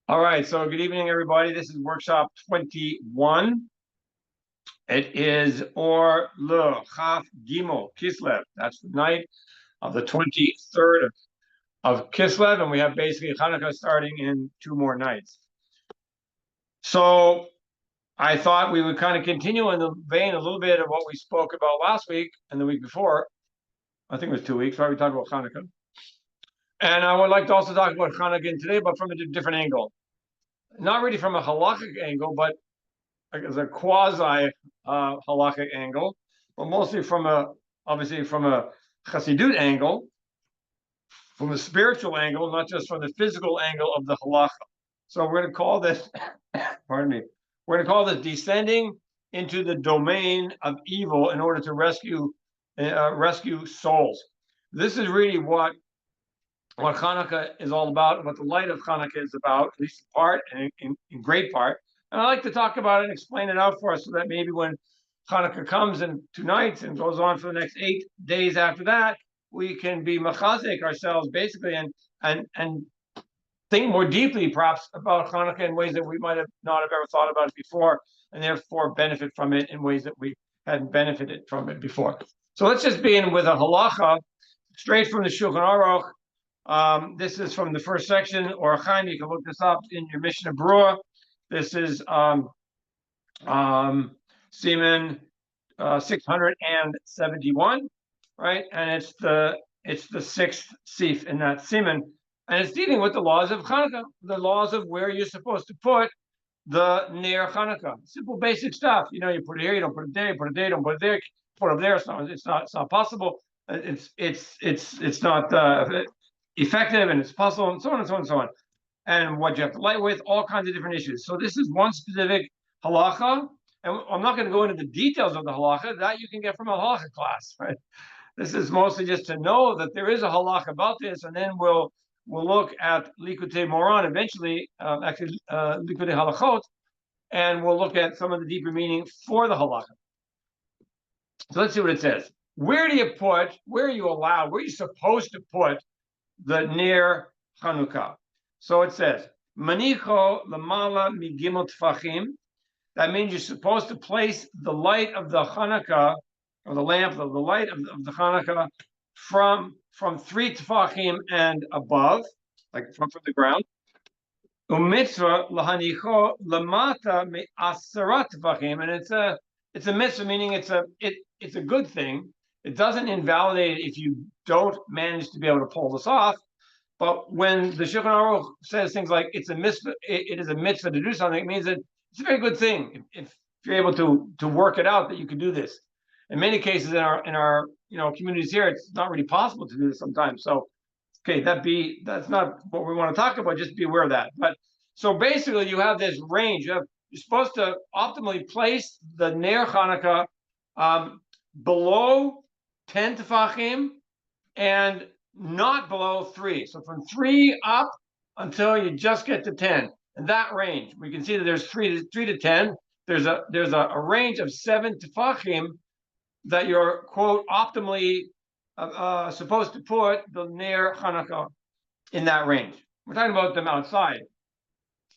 All right, so good evening, everybody. This is workshop 21. It is Or Le Chaf Gimel Kislev. That's the night of the 23rd of Kislev, and we have basically Chanukah starting in 2 more nights. So I thought we would kind of continue in the vein a little bit of what we spoke about last week and the week before. I think it was 2 weeks, right? We talked about Chanukah. And I would like to also talk about Chanukah today, but from a different angle. Not really from a halachic angle, but as a quasi halachic angle, but mostly obviously from a Hasidut angle, from a spiritual angle, not just from the physical angle of the halacha. So we're going to call this, pardon me, we're going to call this descending into the domain of evil in order to rescue souls. This is really what Chanukah is all about, what the light of Chanukah is about, at least in part, and in great part. And I like to talk about it and explain it out for us so that maybe when Chanukah comes in 2 nights and goes on for the next 8 days after that, we can be machazek ourselves basically and think more deeply perhaps about Chanukah in ways that we might have not have ever thought about it before, and therefore benefit from it in ways that we hadn't benefited from it before. So let's just begin with a halacha straight from the Shulchan Aruch. This is from the first section, or Chaim. You can look this up in your Mishnah Berurah. This is Siman 671, right? And it's the sixth sif in that Siman, and it's dealing with the laws of Chanukah, the laws of where you're supposed to put the Ner Chanukah. Simple, basic stuff. You put it here, you don't put it there, you put it there, you don't put it there, put it there. It's not possible. It's not effective, and it's possible, and so on and so on and so on. And what you have to light with, all kinds of different issues. So this is one specific halacha, and I'm not going to go into the details of the halacha. That you can get from a halacha class, right? This is mostly just to know that there is a halacha about this, and then we'll look at Likutei Moran eventually, Likutei Halachot, and we'll look at some of the deeper meaning for the halacha. So let's see what it says. Where are you supposed to put the Ner Chanukah? So it says, Manicho lamala migimel tfachim. That means you're supposed to place the light of the Chanukah, or the lamp of the light of the Chanukah, from 3 tfachim and above, like from the ground. Umitzvah lahanicho lamata me'asarat tfachim, and it's a mitzvah, meaning it's a good thing. It doesn't invalidate if you don't manage to be able to pull this off. But when the Shulchan Aruch says things like it is a mitzvah to do something, it means that it's a very good thing if you're able to work it out that you can do this. In many cases in our communities here, it's not really possible to do this sometimes. So, okay, that's not what we want to talk about. Just be aware of that. But so basically, you have this range. You're supposed to optimally place the Ner Chanukah below 10 tefachim and not below 3. So from 3 up until you just get to 10. In that range, we can see that there's 3 to 10. There's a range of 7 tefachim that you're, quote, optimally supposed to put the Ner Chanukah in that range. We're talking about them outside.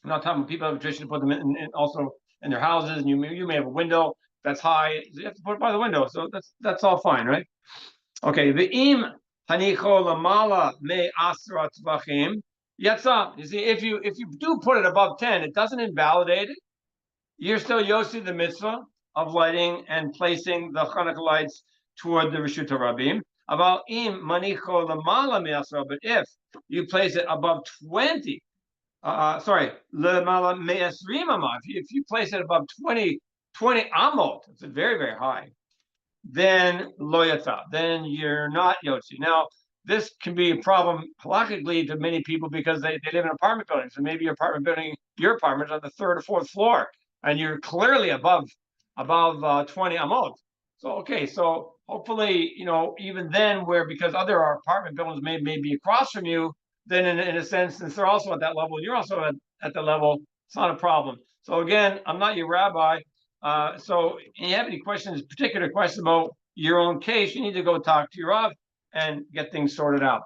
I'm not talking about people who have a tradition to put them in also in their houses, and you may have a window that's high. So you have to put it by the window. So that's all fine, right? Okay, the im hanicho lamala me asra tvachim yatsa. You see, if you do put it above 10, it doesn't invalidate it. You're still yosi the mitzvah of lighting and placing the Chanukah lights toward the Rishut HaRabim. About im manicho lamala me asra, but if you place it above 20, lamala me esrim amah. If you place it above 20 amot, it's very, very high, then lo yatsa, then you're not yotzi. Now, this can be a problem halachically to many people because they live in apartment buildings. So maybe your apartment is on the 3rd or 4th floor, and you're clearly above 20 amot. So okay, so hopefully, even then, because other apartment buildings may be across from you, then in a sense, since they're also at that level, and you're also at the level, it's not a problem. So again, I'm not your rabbi. So if you have any particular questions about your own case, you need to go talk to your Rav and get things sorted out.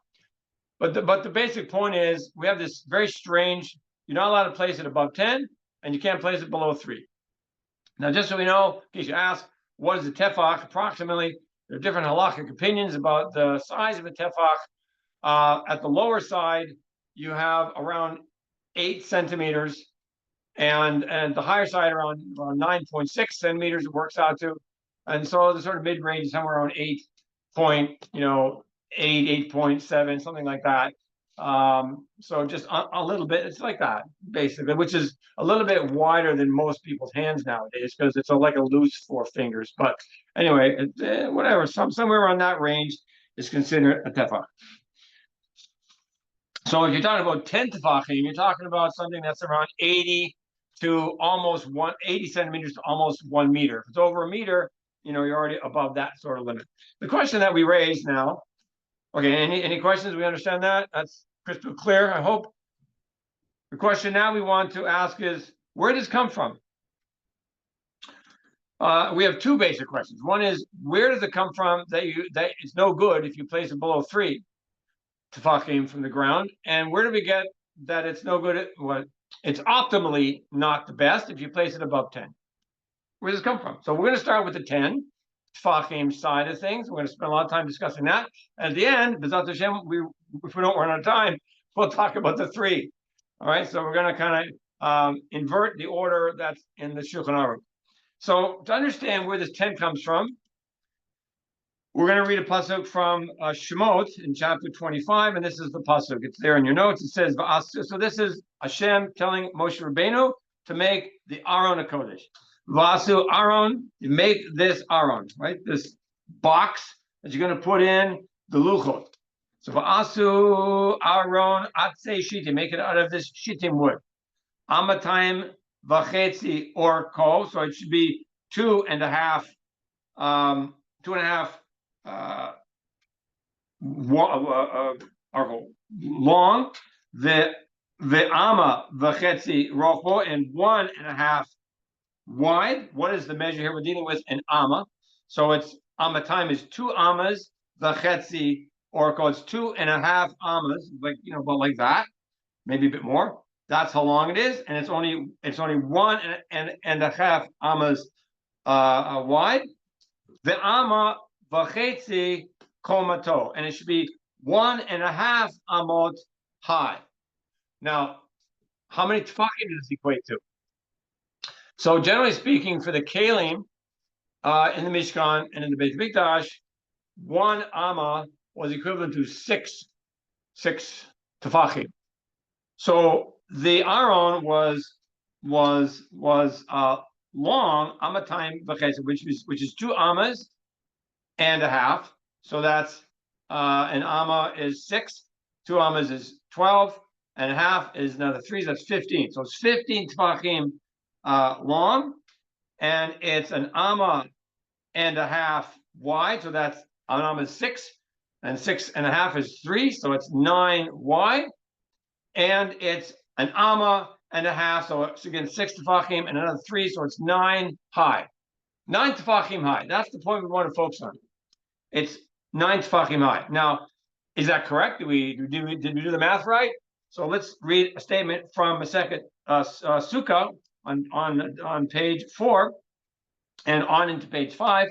But the basic point is we have this very strange, you're not allowed to place it above 10, and you can't place it below 3. Now, just so we know, in case you ask, what is a tefach? Approximately, there are different halachic opinions about the size of a tefach. At the lower side, you have around 8 centimeters, and the higher side around 9.6 centimeters it works out to, and so the sort of mid range is somewhere around 8.7, something like that. So just a little bit, it's like that basically, which is a little bit wider than most people's hands nowadays because it's like a loose 4 fingers. But anyway, whatever, somewhere around that range is considered a tefach. So if you're talking about 10 tefachim, you're talking about something that's around 80 to almost 80 centimeters to almost 1 meter. If it's over a meter, you're already above that sort of limit. The question that we raise now, okay, any questions? We understand that? That's crystal clear, I hope. The question now we want to ask is, where does it come from? We have 2 basic questions. One is, where does it come from that it's no good if you place it below 3 tefachim from the ground? And where do we get that it's no good? It's optimally not the best if you place it above 10. Where does it come from? So we're going to start with the 10 tefachim side of things. We're going to spend a lot of time discussing that. And at the end, B'ezrat Hashem, if we don't run out of time, we'll talk about the 3. All right, so we're going to kind of invert the order that's in the Shulchan Aruch. So to understand where this 10 comes from, we're going to read a pasuk from Shemot in chapter 25, and this is the pasuk. It's there in your notes. It says, V'asu. So this is Hashem telling Moshe Rabbeinu to make the Aron HaKodesh. V'asu Aron, you make this Aron, right? This box that you're going to put in the luchot. So V'asu Aron Atzei Shittim, make it out of this Shittim wood. Amatayim V'chetzi Orko, so it should be 2.5 long, the ama v'chetzi rocho, and 1.5 wide. What is the measure here? We're dealing with an ama, so it's time is 2 amas v'chetzi orko. It's 2.5 amas, about like that, maybe a bit more. That's how long it is, and it's only 1.5 amas wide. The ama v'chetzi komato, and it should be 1.5 amot high. Now, how many tefachim does this equate to? So, generally speaking, for the kelim in the Mishkan and in the Beit Mikdash, 1 amma was equivalent to 6 tefachim. So the Aron was long, amatayim v'chetzi, which is 2 ammas and a half. So that's an amma is 6, 2 ammas is 12, and a half is another 3. So that's 15. So it's 15 tefachim long, and it's an amma and a half wide. So that's an amma is 6, and 6.5 is 3. So it's 9 wide, and it's an amma and a half. So it's again 6 tefachim and another 3. So it's 9 high. 9 tefachim high. That's the point we want to focus on. It's 9 tefachim high. Now, is that correct? Did we do the math right? So let's read a statement from a second Sukkah on page 4 and on into page 5,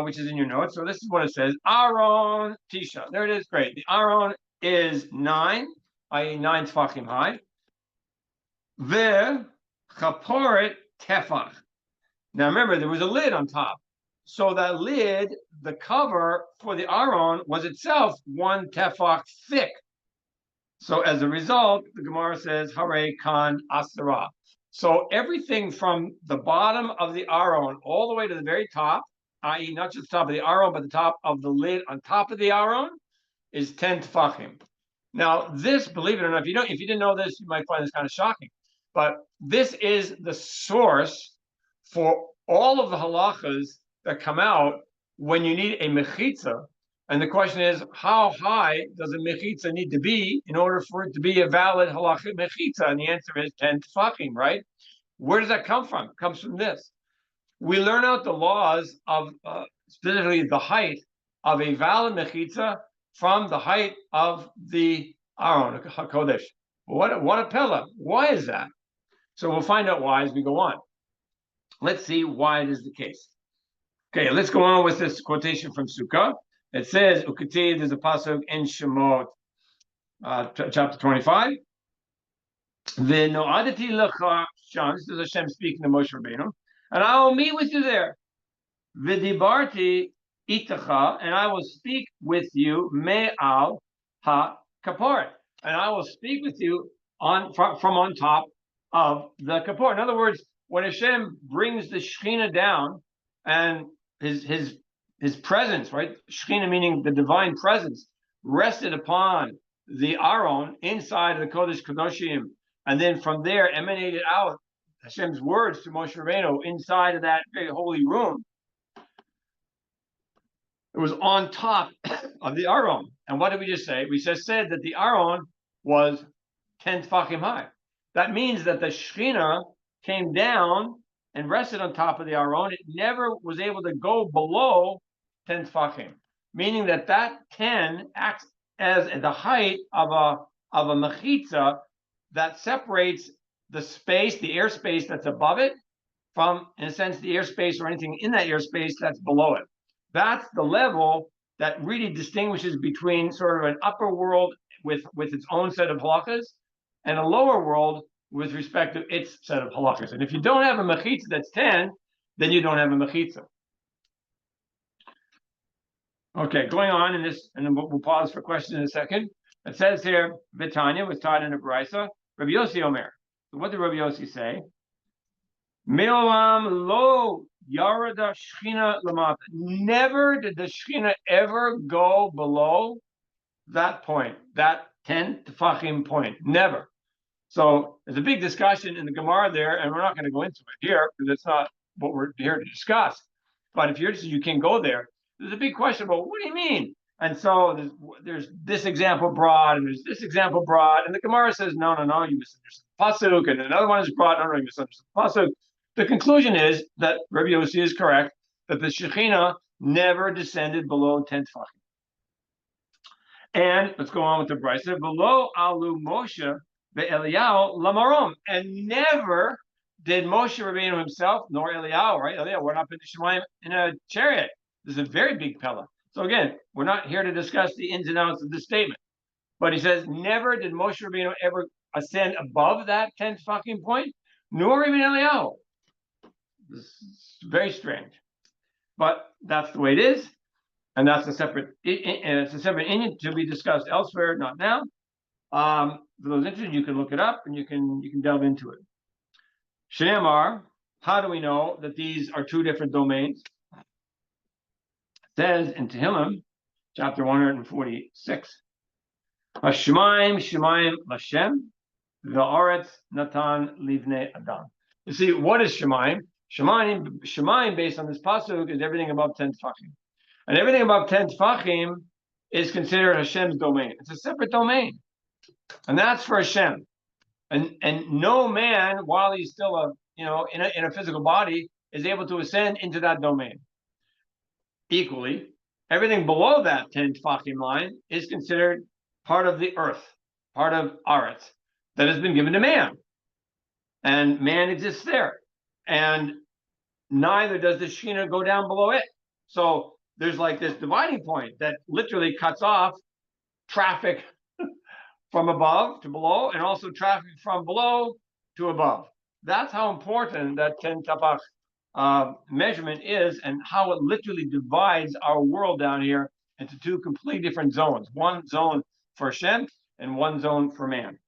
which is in your notes. So this is what it says: Aron Tisha. There it is. Great. The Aron is 9, i.e., 9 tefachim high. The chaporet tefach. Now remember, there was a lid on top. So that lid, the cover for the Aron, was itself 1 tefach thick. So as a result, the Gemara says, Hare kan asara. So everything from the bottom of the Aron all the way to the very top, i.e., not just the top of the Aron, but the top of the lid on top of the Aron, is 10 tefachim. Now, this, believe it or not, if you didn't know this, you might find this kind of shocking. But this is the source for all of the halachas that come out when you need a mechitza. And the question is, how high does a mechitza need to be in order for it to be a valid halachic mechitza? And the answer is 10 tefachim, right? Where does that come from? It comes from this. We learn out the laws of specifically the height of a valid mechitza from the height of the Aron HaKodesh. What a pella. Why is that? So we'll find out why as we go on. Let's see why it is the case. Okay, let's go on with this quotation from Sukkah. It says, Ukati, there's a pasuk in Shemot, chapter 25. V'no'adati lecha sham, this is Hashem speaking to Moshe Rabbeinu, and I will meet with you there. V'dibarti itacha, and I will speak with you me'al ha-kapor, and I will speak with you from on top of the kapor. In other words, when Hashem brings the Shekhinah down and his presence, right? Shekhinah meaning the divine presence, rested upon the Aron inside of the Kodesh Kadoshim, and then from there emanated out Hashem's words to Moshe Rabbeinu inside of that very holy room. It was on top of the Aron. And what did we just say? We just said that the Aron was 10 tefachim high. That means that the Shekhinah came down and rested on top of the Aron. It never was able to go below 10 tefachim, meaning that 10 acts as the height of a mechitza that separates the space, the airspace that's above it, from, in a sense, the airspace or anything in that airspace that's below it. That's the level that really distinguishes between sort of an upper world with its own set of halachas and a lower world with respect to its set of halachas. And if you don't have a mechitza that's 10, then you don't have a mechitza. Okay, going on in this, and then we'll pause for questions in a second. It says here, Vitanya was taught in a brisa. Rabbi Yossi Omer. So what did Rabbi Yossi say? Me'olam lo yarada shechina lamata. Never did the shechina ever go below that point, that 10 tefachim point. Never. So there's a big discussion in the Gemara there, and we're not going to go into it here because it's not what we're here to discuss. But if you're interested, you can go there. There's a big question about what do you mean? And so there's this example brought, and there's this example brought, and the Gemara says, no, you misunderstood the pasuk, and another one is brought, no, you misunderstood the pasuk. The conclusion is that Rabbi Yossi is correct, that the Shekhinah never descended below 10 tefachim. And let's go on with the brisa. Below alu Moshe ve'Eliyahu lamarom, and never did Moshe Rabbeinu himself, nor Eliyahu, right? Eliyahu went up into Shemayim in a chariot. This is a very big pella. So again, we're not here to discuss the ins and outs of this statement. But he says, never did Moshe Rabbeinu ever ascend above that 10 tefachim point, nor even Eliyahu. This is very strange. But that's the way it is. And that's a separate inyan to be discussed elsewhere, not now. For those interested, you can look it up and you can delve into it. Shenemar, how do we know that these are two different domains? It says in Tehillim, chapter 146, Hashemaim Shemaim Lashem, V'aretz Natan Livnei Adam. You see, what is Shemaim? Shemaim, based on this pasuk, is everything above 10 tefachim. And everything above 10 tefachim is considered Hashem's domain. It's a separate domain. And that's for Hashem. And no man, while he's still in a physical body, is able to ascend into that domain. Equally, everything below that 10 tefachim line is considered part of the earth, part of Aretz, that has been given to man. And man exists there. And neither does the Shekhinah go down below it. So there's like this dividing point that literally cuts off traffic from above to below, and also traffic from below to above. That's how important that 10 tefach measurement is, and how it literally divides our world down here into two completely different zones. One zone for Hashem and one zone for man.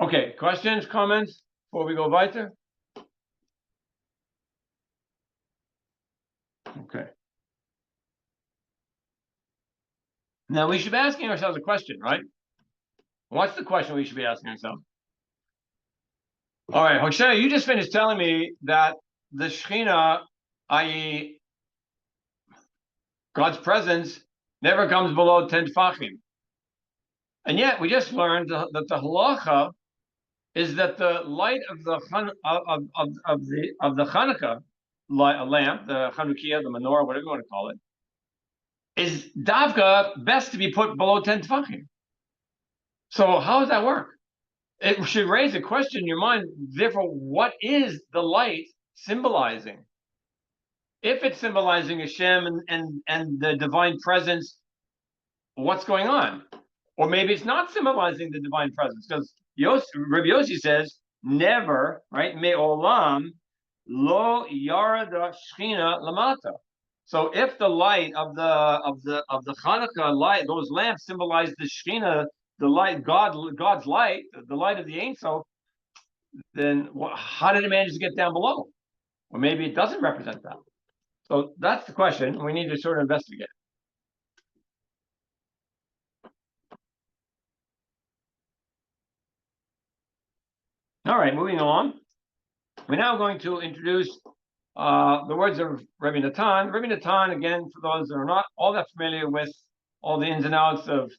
Okay, questions, comments before we go weiter? Okay. Now we should be asking ourselves a question, right? What's the question we should be asking ourselves? All right, Hoshe, you just finished telling me that the Shekhinah, i.e. God's presence, never comes below 10 tefachim. And yet we just learned that the halacha is that the light of the Chanukah lamp, the Chanukiah, the Menorah, whatever you want to call it, is davka best to be put below 10 tefachim. So how does that work? It should raise a question in your mind. Therefore, what is the light symbolizing? If it's symbolizing Hashem and the divine presence, what's going on? Or maybe it's not symbolizing the divine presence, because Rabbi Yossi says, never, right? Me'olam lo yarada shchina lamata. So if the light of the Chanukah light, those lamps symbolize the Shekhinah, the light, God's light, the light of the Ein Sof, then how did it manage to get down below? Or maybe it doesn't represent that. So that's the question. We need to sort of investigate. All right, moving on. We're now going to introduce the words of Rabbi Natan. Rabbi Natan, again, for those that are not all that familiar with all the ins and outs of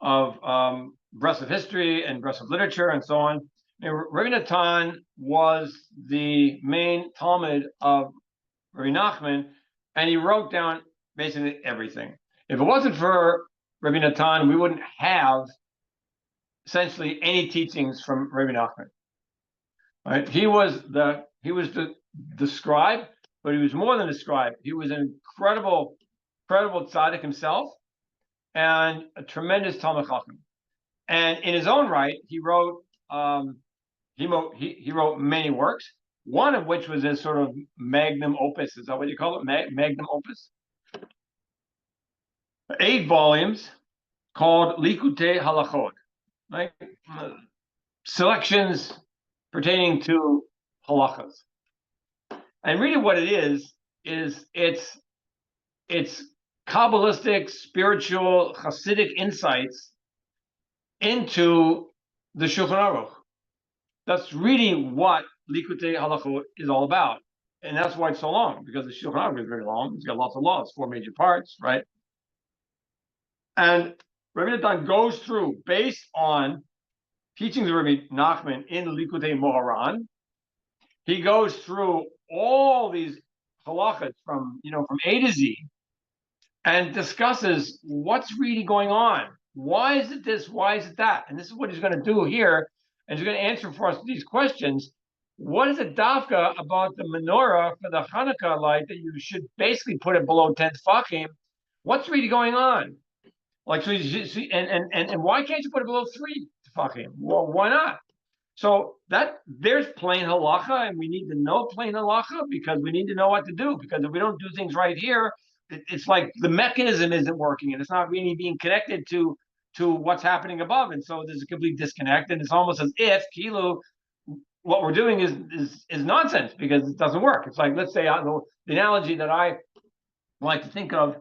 Breslov history and Breslov literature and so on, Rabbi Natan was the main Talmud of Rabbi Nachman, and he wrote down basically everything. If it wasn't for Rabbi Natan, we wouldn't have essentially any teachings from Rabbi Nachman. Right? He was the scribe, but he was more than a scribe. He was an incredible tzaddik himself, and a tremendous Talmud Chacham. And in his own right, he wrote many works. One of which was his sort of magnum opus. Is that what you call it? Magnum opus. 8 volumes called Likutei Halachot, right? Selections pertaining to halachas. And really what it is it's Kabbalistic, spiritual, Hasidic insights into the Shulchan Aruch. That's really what Likutei Halachot is all about. And that's why it's so long, because the Shulchan Aruch is very long. It's got lots of laws, 4 major parts, right? And Rabbi Natan goes through, based on teachings of Rabbi Nachman in Likutei Moharan, he goes through all these halachas from A to Z, and discusses what's really going on. Why is it this? Why is it that? And this is what he's going to do here. And he's going to answer for us these questions. What is it dafka about the menorah for the Chanukah light that you should basically put it below 10 tefachim? What's really going on? Like, and why can't you put it below 3 tefachim? Well, why not? So there's plain halacha, and we need to know plain halacha because we need to know what to do. Because if we don't do things right here, it's like the mechanism isn't working, and it's not really being connected to what's happening above, and so there's a complete disconnect. And it's almost as if kilo, what we're doing is nonsense because it doesn't work. It's like, let's say, the analogy that I like to think of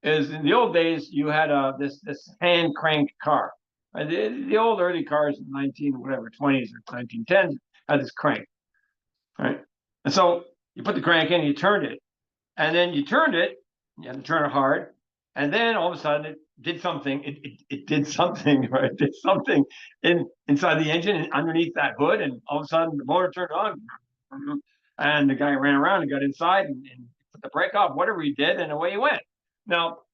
is in the old days you had this hand crank car. The old early cars in 20s or 1910s had this crank, right? And so you put the crank in, you turned it, and then you turned it. You had to turn it hard, and then all of a sudden it did something. It did something, right? It did something inside the engine and underneath that hood, and all of a sudden the motor turned on, and the guy ran around and got inside and put the brake off, whatever he did, and away he went. Now,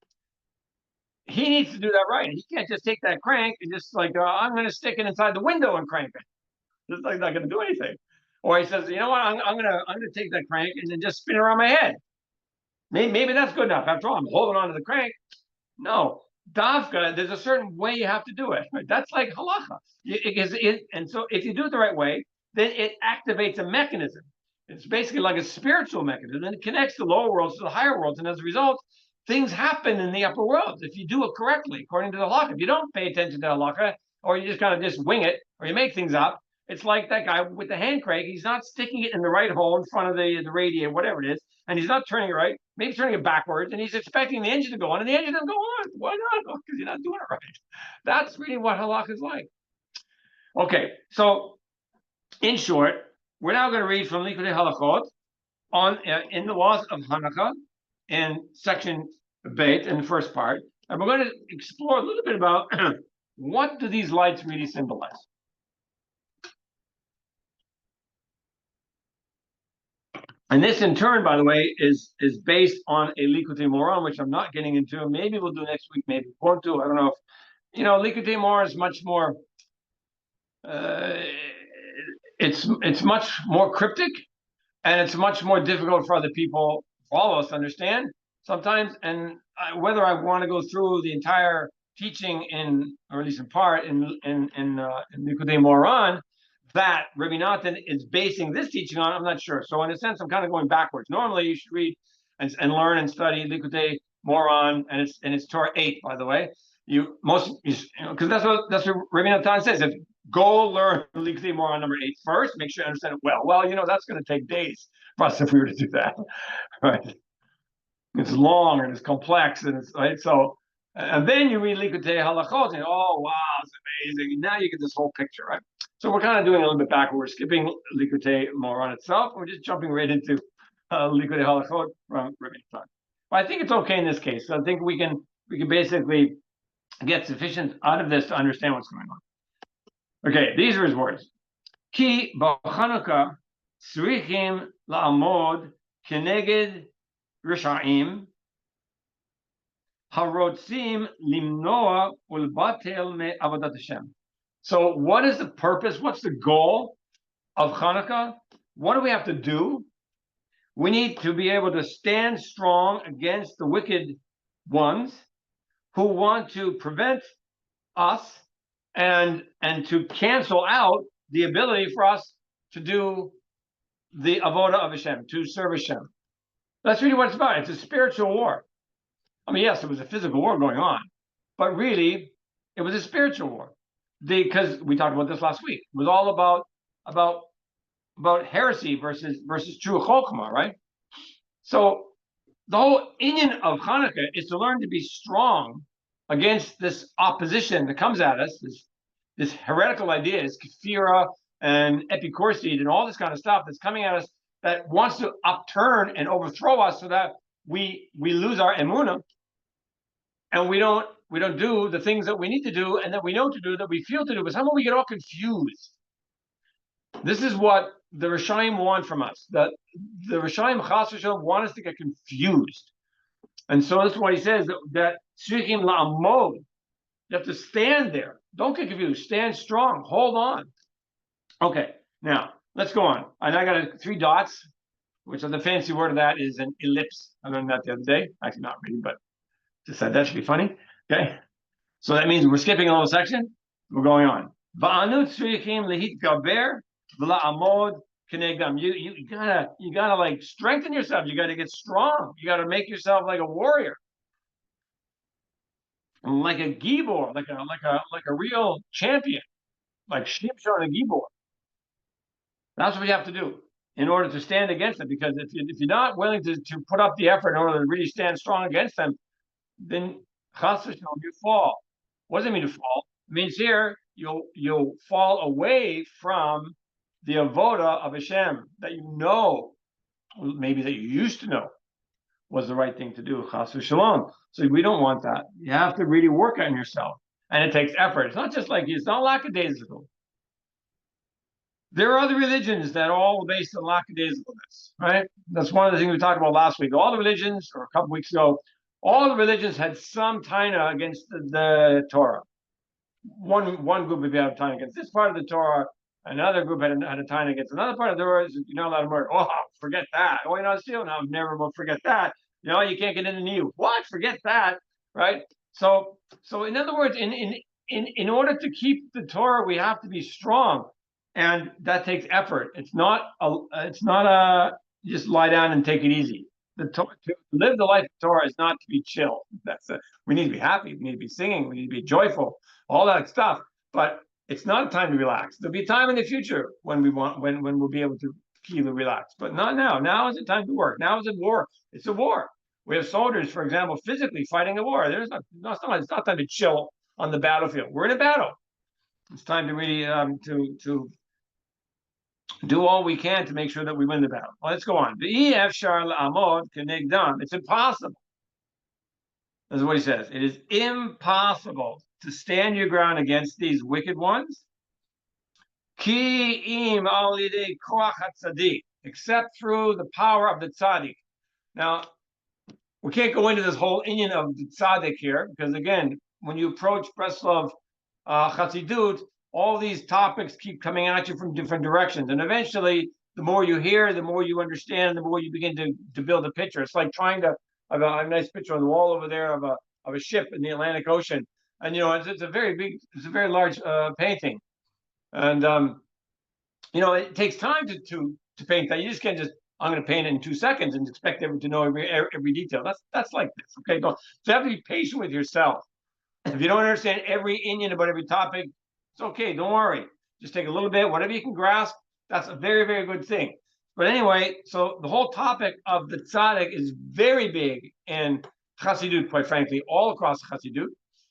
he needs to do that right. He can't just take that crank and just like, I'm going to stick it inside the window and crank it. It's like not going to do anything. Or he says, you know what, I'm going to take that crank and then just spin it around my head. Maybe that's good enough. After all, I'm holding on to the crank. No, dafka, there's a certain way you have to do it. Right? That's like halacha. And so if you do it the right way, then it activates a mechanism. It's basically like a spiritual mechanism, and it connects the lower worlds to the higher worlds. And as a result, things happen in the upper worlds if you do it correctly, according to the halakha. If you don't pay attention to the halakha, or you just kind of just wing it, or you make things up, it's like that guy with the hand crank. He's not sticking it in the right hole in front of the radiator, whatever it is, and he's not turning it right, maybe turning it backwards, and he's expecting the engine to go on, and the engine doesn't go on. Why not? Because you're not doing it right. That's really what halakha is like. Okay, so in short, we're now going to read from Likutei Halachot in the laws of Chanukah in section Beit in the first part, and we're going to explore a little bit about what do these lights really symbolize. And this, in turn, by the way, is based on a Likutei Moharan, which I'm not getting into. Maybe we'll do next week, maybe we won't do. I don't know Likutei Moharan is much more. It's much more cryptic, and it's much more difficult for other people, for all of us, to understand sometimes. And whether I want to go through the entire teaching or at least in part, in Likutei Moharan, that Rabbi Natan is basing this teaching on, I'm not sure. So in a sense, I'm kind of going backwards. Normally, you should read and learn and study Likutei Moharan, and it's Torah 8, by the way. Because that's what Rabbi Natan says. If go learn Likutei Moharan number 8 first, make sure you understand it well. Well, that's going to take days for us if we were to do that, right? It's long and it's complex and it's right. So, and then you read Likutei Halachot and oh wow, it's amazing. Now you get this whole picture, right? So we're kind of doing a little bit backward. We're skipping Likutei Moharan itself. We're just jumping right into Likutei Halachot from Rabbi Natan. But I think it's okay in this case. So I think we can basically get sufficient out of this to understand what's going on. Okay, these are his words. Ki b'Chanukah tzrichim la'amod keneged rishaim harotzim limnoa ulbatel me avodat Hashem. So what is the purpose? What's the goal of Chanukah? What do we have to do? We need to be able to stand strong against the wicked ones who want to prevent us and to cancel out the ability for us to do the avodah of Hashem, to serve Hashem. That's really what it's about. It's a spiritual war. I mean, yes, it was a physical war going on, but really, it was a spiritual war. Because we talked about this last week. It was all about heresy versus true chokhmah, right? So the whole inyan of Chanukah is to learn to be strong against this opposition that comes at us, this heretical ideas, kefira and epicurity and all this kind of stuff that's coming at us that wants to upturn and overthrow us so that we lose our emunah and we don't do the things that we need to do and that we know to do, that we feel to do, but somehow we get all confused. This is what the Rishaim want from us. That the Rishaim Chas v'Shalom want us to get confused. And so this is what he says, that tzrichim la'amod, you have to stand there. Don't get confused. Stand strong. Hold on. Okay, now let's go on. And I got 3 dots, which the fancy word of that is an ellipse. I learned that the other day. Actually, not really, but just said that should be funny. Okay, so that means we're skipping a little section. We're going on. Va'anu tzrichim lehitgaber v'la'amod kenegdam. You gotta like strengthen yourself. You gotta get strong. You gotta make yourself like a warrior, like a gibor, like a real champion, like Shimshon and Gibor. That's what you have to do in order to stand against them. Because if you're not willing to put up the effort in order to really stand strong against them, then chas v'shalom, you fall. What does it mean to fall? It means here you'll fall away from the avodah of Hashem that maybe that you used to know was the right thing to do. Chas v'shalom. So we don't want that. You have to really work on yourself, and it takes effort. It's not just like it's not lackadaisical. There are other religions that are all based on lackadaisicalness, right? That's one of the things we talked about last week. All the religions, or a couple weeks ago, all the religions had some taina against the Torah. One group would have a taina against this part of the Torah. Another group had a taina against another part of the Torah. You're not allowed to murder. Oh, forget that. Oh, you're not stealing. I'll never will forget that. You can't get into the new. What? Forget that, right? So in other words, in order to keep the Torah, we have to be strong. And that takes effort. It's not just lie down and take it easy. To live the life of Torah is not to be chill. We need to be happy. We need to be singing. We need to be joyful. All that stuff. But it's not a time to relax. There'll be a time in the future when we'll be able to feel relax. But not now. Now is the time to work. Now is a war. It's a war. We have soldiers, for example, physically fighting a war. It's not time to chill on the battlefield. We're in a battle. It's time to really to do all we can to make sure that we win the battle. Well, let's go on. It's impossible. That's what he says. It is impossible to stand your ground against these wicked ones. Except through the power of the Tzaddik. Now, we can't go into this whole inyan of the Tzaddik here, because again, when you approach Breslov Chassidut, all these topics keep coming at you from different directions, and eventually, the more you hear, the more you understand, the more you begin to build a picture. It's like trying to. I have a nice picture on the wall over there of a ship in the Atlantic Ocean, and it's a very big, it's a very large painting, and it takes time to paint that. You just can't just, I'm going to paint it in 2 seconds and expect everyone to know every detail. That's like this. Okay, so you have to be patient with yourself. If you don't understand every Indian about every topic, it's okay. Don't worry. Just take a little bit, whatever you can grasp. That's a very, very good thing. But anyway, so the whole topic of the tzaddik is very big in Chassidut, quite frankly, all across Chassidut,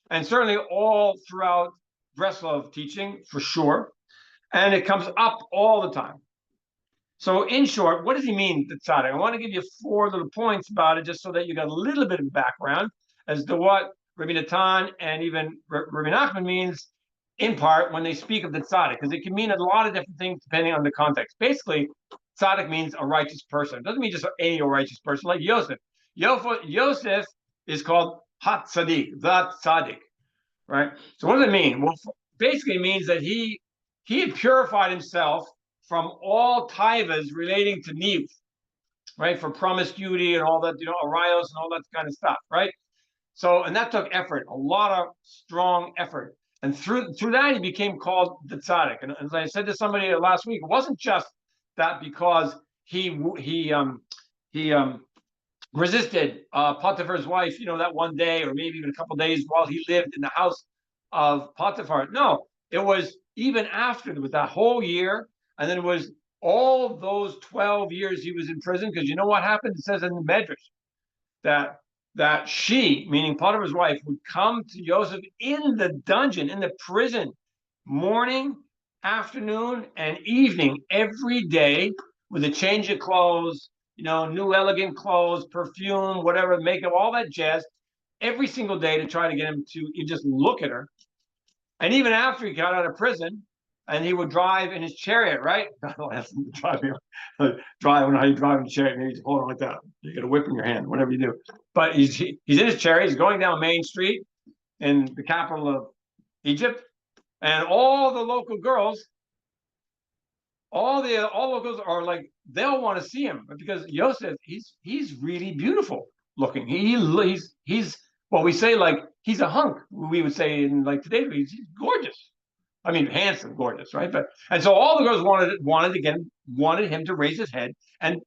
and certainly all throughout Breslov teaching, for sure. And it comes up all the time. So in short, what does he mean, the tzaddik? I want to give you 4 little points about it, just so that you got a little bit of background as to what Rabbi Natan and even Rabbi Nachman means in part when they speak of the tzaddik, because it can mean a lot of different things depending on the context. Basically, tzaddik means a righteous person. It doesn't mean just any righteous person, like Yosef. Yosef is called Hat Tzaddik, the tzaddik, right? So what does it mean? Well, basically it means that he had purified himself from all taivas relating to niv, right? For promiscuity and all that, arayos and all that kind of stuff, right? So, and that took effort, a lot of strong effort. And through that, he became called the tzaddik. And as I said to somebody last week, it wasn't just that because he resisted Potiphar's wife, that one day or maybe even a couple of days while he lived in the house of Potiphar. No, it was even after, it was that whole year, and then it was all those 12 years he was in prison, because you know what happened? It says in the Medrash that she, meaning Potiphar's wife, would come to Joseph in the dungeon, in the prison, morning, afternoon, and evening, every day, with a change of clothes, new elegant clothes, perfume, whatever, makeup, all that jazz, every single day to try to get him to just look at her. And even after he got out of prison, and he would drive in his chariot, right? I don't ask him to drive. I don't know how you drive in a chariot. Maybe just hold it like that. You got a whip in your hand, whatever you do. But he's in his chariot. He's going down Main Street in the capital of Egypt, and all the local girls, all locals are like, they'll want to see him because Yosef, he's really beautiful looking. He's what we say, like he's a hunk. We would say in like today, he's gorgeous. I mean, handsome, gorgeous, right? And so all the girls wanted him to raise his head and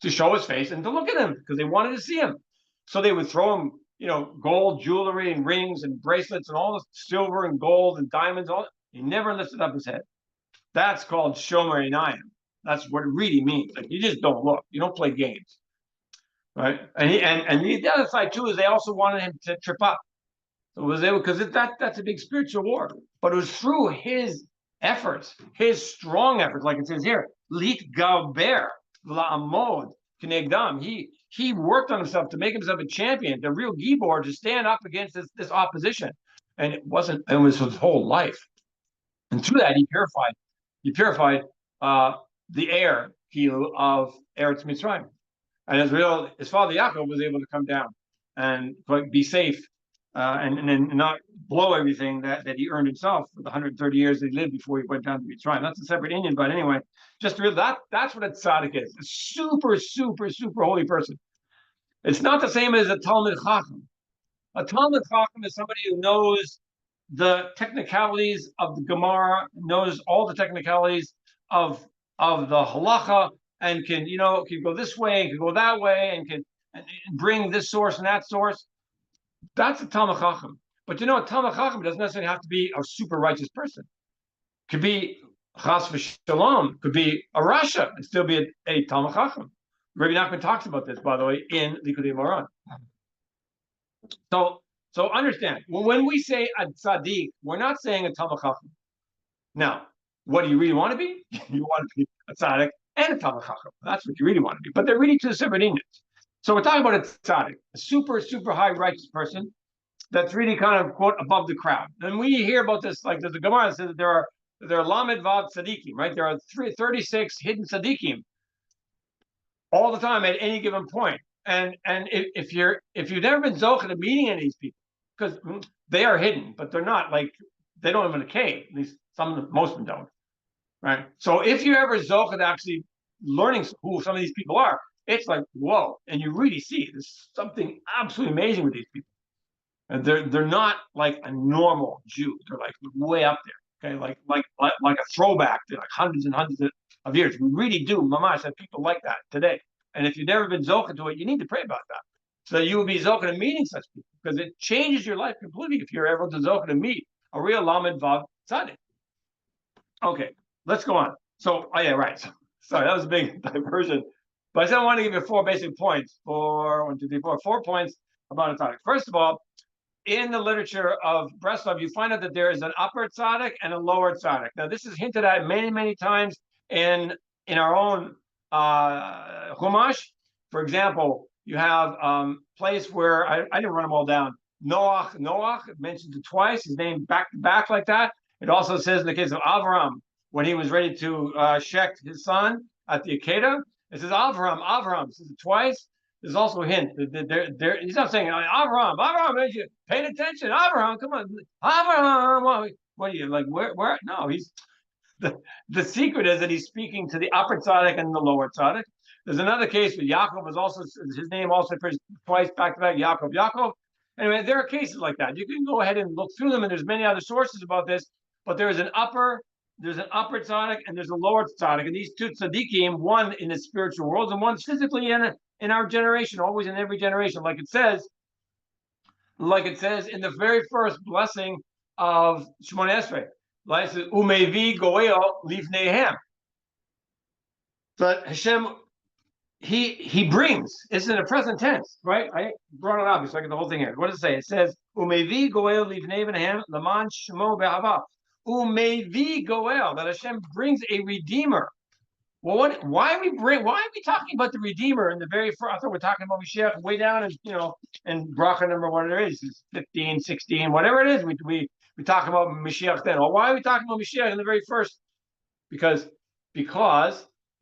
to show his face and to look at him because they wanted to see him. So they would throw him, gold jewelry and rings and bracelets and all the silver and gold and diamonds. He never lifted up his head. That's called shomer einayim. That's what it really means. Like, you just don't look. You don't play games, right? And the other side too is they also wanted him to trip up. So it was able, because that's a big spiritual war. But it was through his efforts, his strong efforts, like it says here, Litgaber la'amod k'negdam. He worked on himself to make himself a champion, the real gibor, to stand up against this opposition. And it was his whole life. And through that, he purified the air of Eretz Mitzrayim. And his father Yaakov was able to come down and be safe. And not blow everything that he earned himself for the 130 years that he lived before he went down to Mitzrayim. That's a separate Indian, but anyway, just that's what a tzaddik is. A super, super, super holy person. It's not the same as a Talmid Chacham. A Talmid Chacham is somebody who knows the technicalities of the Gemara, knows all the technicalities of the halacha, and can go this way and can go that way and can bring this source and that source. That's a Talmid Chacham. But a Talmid Chacham doesn't necessarily have to be a super righteous person. Could be Chas v'Shalom, could be a Rasha and still be a Talmid Chacham. Rabbi Nachman talks about this, by the way, in Likutei Moran. So understand, when we say a tzaddik, we're not saying a Talmid Chacham. Now, what do you really want to be? You want to be a tzaddik and a Talmid Chacham. That's what you really want to be. But they're really two separate unions. So we're talking about a tzaddik, a super, super high righteous person that's really kind of, quote, above the crowd. And we hear about this, like there's a Gemara that says that there are Lamed Vav tzaddikim, right? There are 36 hidden tzaddikim all the time at any given point. And if you've never been zocheh to meeting any of these people, because they are hidden, but they're not like, they don't live in a cave. At least most of them don't. Right. So if you're ever Zochah actually learning who some of these people are, it's like, whoa. And you really see there's something absolutely amazing with these people. And they're not like a normal Jew. They're like way up there. Okay, like a throwback to like hundreds and hundreds of years. We really do, mamash, have people like that today. And if you've never been Zochah to it, you need to pray about that. So you will be Zochah to meeting such people, because it changes your life completely if you're able to Zochah to meet a real Lamed Vav Tzaddik. Okay, let's go on. So, oh yeah, right. Sorry, that was a big diversion. But I said I want to give you 4 basic points. 4 points about a tzaddik. First of all, in the literature of Breslov, you find out that there is an upper tzaddik and a lower tzaddik. Now, this is hinted at many, many times in our own Chumash. For example, you have place where I didn't run them all down. Noach mentions it twice. His name back to back like that. It also says in the case of Avram, when he was ready to shech his son at the Akedah, it says Avram. It says it twice. There's also a hint. He's not saying Avram, paying attention. Avram, come on. Avram, what are you, like, where? No, he's, the secret is that he's speaking to the upper tzaddik and the lower tzaddik. There's another case where Yaakov is also, his name also appears twice back to back, Yaakov. Anyway, there are cases like that. You can go ahead and look through them, and there's many other sources about this, but there's an upper tzaddik and there's a lower tzaddik, and these two tzaddikim, one in the spiritual world and one physically in our generation, always in every generation, like it says in the very first blessing of Shmoneh Esrei, like it says, Umevi goel livneihem. But Hashem, he brings. It's in the present tense, right? I brought it up so I get the whole thing here. What does it say? It says, Umevi goel livneihem laman shemo be'hava. Umevi goel, that Hashem brings a redeemer. Well, why are we talking about the redeemer in the very first? I thought we're talking about Mashiach way down, and bracha number whatever it is 15, 16, whatever it is. We talk about Mashiach then. Well, why are we talking about Mashiach in the very first? Because it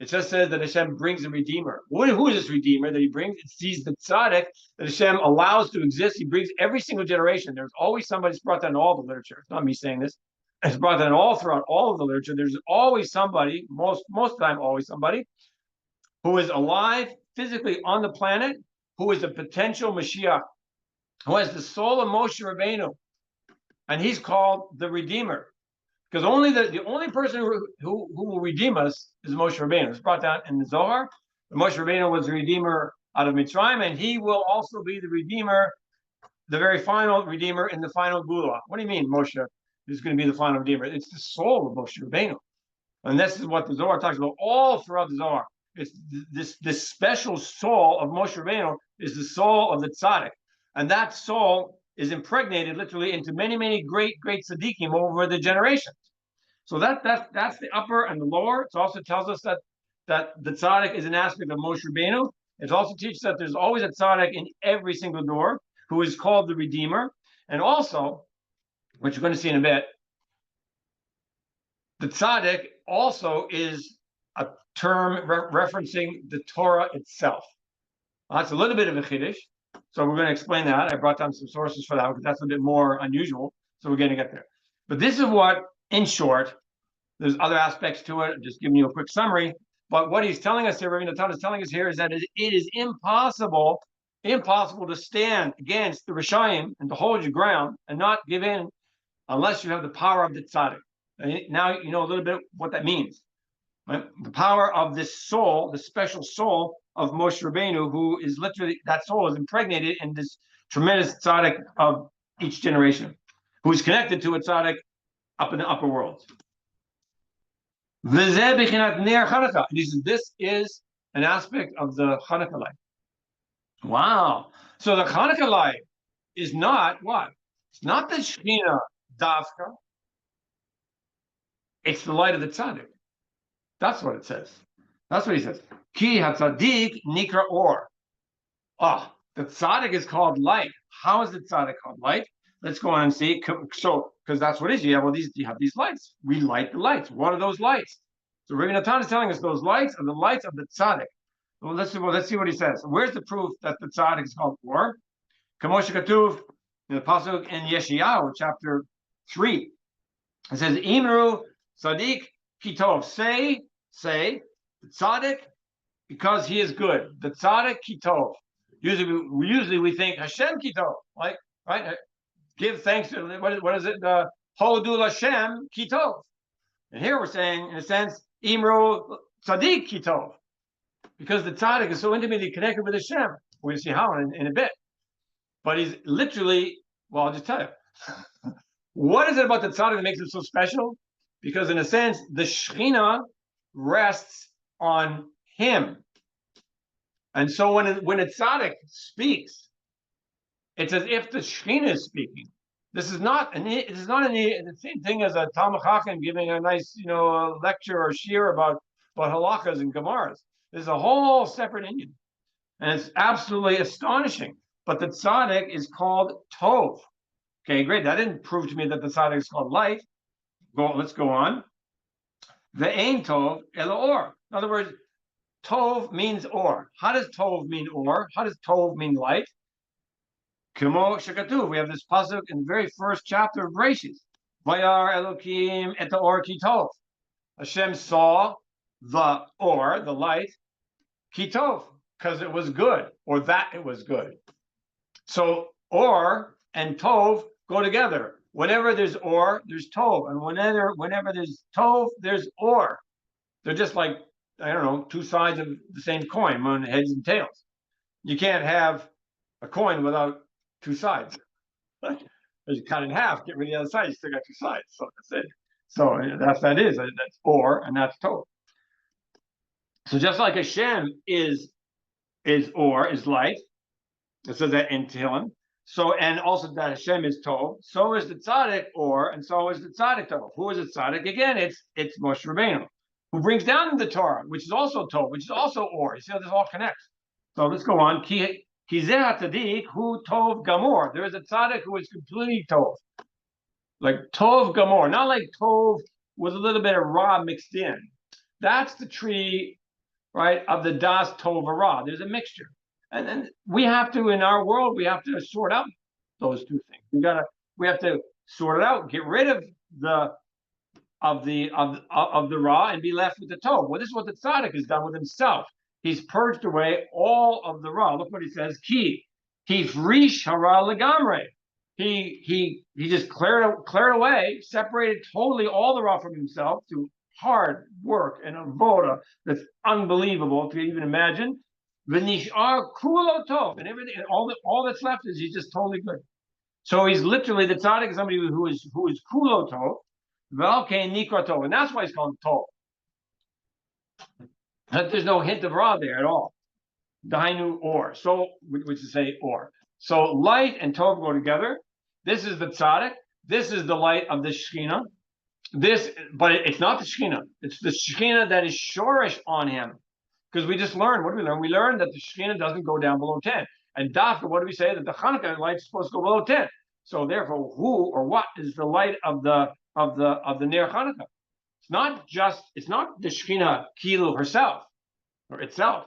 just says that Hashem brings a redeemer. Who is this redeemer that he brings? It sees the tzaddik that Hashem allows to exist. He brings every single generation. There's always somebody. It's brought down in all the literature. It's not me saying this. It's brought down all throughout all of the literature. There's always somebody, most of the time, always somebody who is alive physically on the planet, who is a potential Mashiach, who has the soul of Moshe Rabbeinu, and he's called the Redeemer, because only the only person who will redeem us is Moshe Rabbeinu. It's brought down in the Zohar. Moshe Rabbeinu was the Redeemer out of Mitzrayim, and he will also be the Redeemer, the very final Redeemer in the final Gula. What do you mean, Moshe is going to be the final Redeemer? It's the soul of Moshe Rabbeinu. And this is what the Zohar talks about all throughout the Zohar. It's this special soul of Moshe Rabbeinu is the soul of the tzaddik. And that soul is impregnated literally into many, many great tzaddikim over the generations. So that's the upper and the lower. It also tells us that the tzaddik is an aspect of Moshe Rabbeinu. It also teaches that there's always a tzaddik in every single door who is called the Redeemer. And also, which you're going to see in a bit, the tzaddik also is a term referencing the Torah itself. That's a little bit of a chiddush, so we're going to explain that. I brought down some sources for that because that's a bit more unusual, so we're going to get there. But this is what, in short, there's other aspects to it. I'm just giving you a quick summary. But what he's telling us here, Rabbi Natan is telling us here, is that it is impossible to stand against the Rishayim and to hold your ground and not give in unless you have the power of the tzaddik. Now you know a little bit what that means. Right? The power of this soul, the special soul of Moshe Rabbeinu, who is literally, that soul is impregnated in this tremendous tzaddik of each generation, who is connected to a tzaddik up in the upper world. This is an aspect of the Chanukah light. Wow. So the Chanukah light is not what? It's not the Shekhinah Davka. It's the light of the tzaddik. That's what it says. That's what he says. Ki ha-tzaddik nikra or. Oh, the tzaddik is called light. How is the tzaddik called light? Let's go on and see. So, because that's what it is. You have these lights. We light the lights. What are those lights? So Rabbi Natan is telling us those lights are the lights of the tzaddik. Well, let's see what he says. Where's the proof that the tzaddik is called or? Kamosha Katuv, in the pasuk in Yeshayahu, chapter 3. It says, Imru Tzaddik Kitov. Say, the Tzaddik, because he is good. The Tzaddik Kitov. Usually we think Hashem Kitov, like, right? Give thanks to, what is it? Hodu Hashem Kitov. And here we're saying, in a sense, Imru Tzaddik Kitov. Because the Tzaddik is so intimately connected with Hashem. We're going to see how in a bit. But he's literally, well, I'll just tell you. What is it about the Tzaddik that makes him so special? Because in a sense, the Shekhinah rests on him. And so when a Tzaddik speaks, it's as if the Shekhinah is speaking. It is not the same thing as a Talmid Chacham giving a nice, a lecture or shir about halachas and gemaras. There's a whole separate Indian. And it's absolutely astonishing. But the Tzaddik is called Tov. Okay, great. That didn't prove to me that the Tzaddik is called light. Let's go on. Ve'ein Tov ela or. In other words, Tov means or. How does Tov mean or? How does Tov mean light? Kimo shekatuv. We have this pasuk in the very first chapter of Bereshit. Vayar Elokim et or ki tov. Hashem saw the or, the light, ki tov, because it was good, or that it was good. So or and tov go together. Whenever there's or, there's tov, and whenever there's tov, there's or. They're just like, I don't know, two sides of the same coin, on heads and tails. You can't have a coin without two sides. You cut in half, get rid of the other side, you still got two sides. So that's it. So that's or, and that's tov. So just like Hashem is light, it says that in Tehillim. So, and also that Hashem is tov, so is the Tzaddik or, and so is the Tzaddik tov. Who is the Tzaddik? Again, it's Moshe Rabbeinu, who brings down the Torah, which is also tov, which is also or. You see how this all connects. So let's go on. Ki zeh tzaddik hu tov gamor. There is a Tzaddik who is completely tov, like tov gamor, not like tov with a little bit of ra mixed in. That's the tree, right, of the das tov ra. There's a mixture. And then we have to, in our world, we have to sort out those two things. We have to sort it out, get rid of the raw and be left with the tov. Well, this is what the tzaddik has done with himself. He's purged away all of the raw. Look what he says. Ki frish hara legamre. He just cleared away, separated totally all the raw from himself through hard work and avoda that's unbelievable to even imagine. V'nishar kulo tov, and everything, and all that's left is he's just totally good. So he's literally the tzaddik is somebody who is kulo tov, v'alkein nikra tov, and that's why he's called tov. There's no hint of ra there at all. Dainu or, so which is say or. So light and tov go together. This is the tzaddik. This is the light of the Shekhinah. But it's not the Shekhinah. It's the Shekhinah that is shorish on him. Because we just learned, what did we learn? We learned that the Shekhinah doesn't go down below 10. And Dafka, what do we say? That the Chanukah light is supposed to go below 10. So therefore, who or what is the light of the Ner Chanukah? It's not the Shekhinah Kilu herself or itself.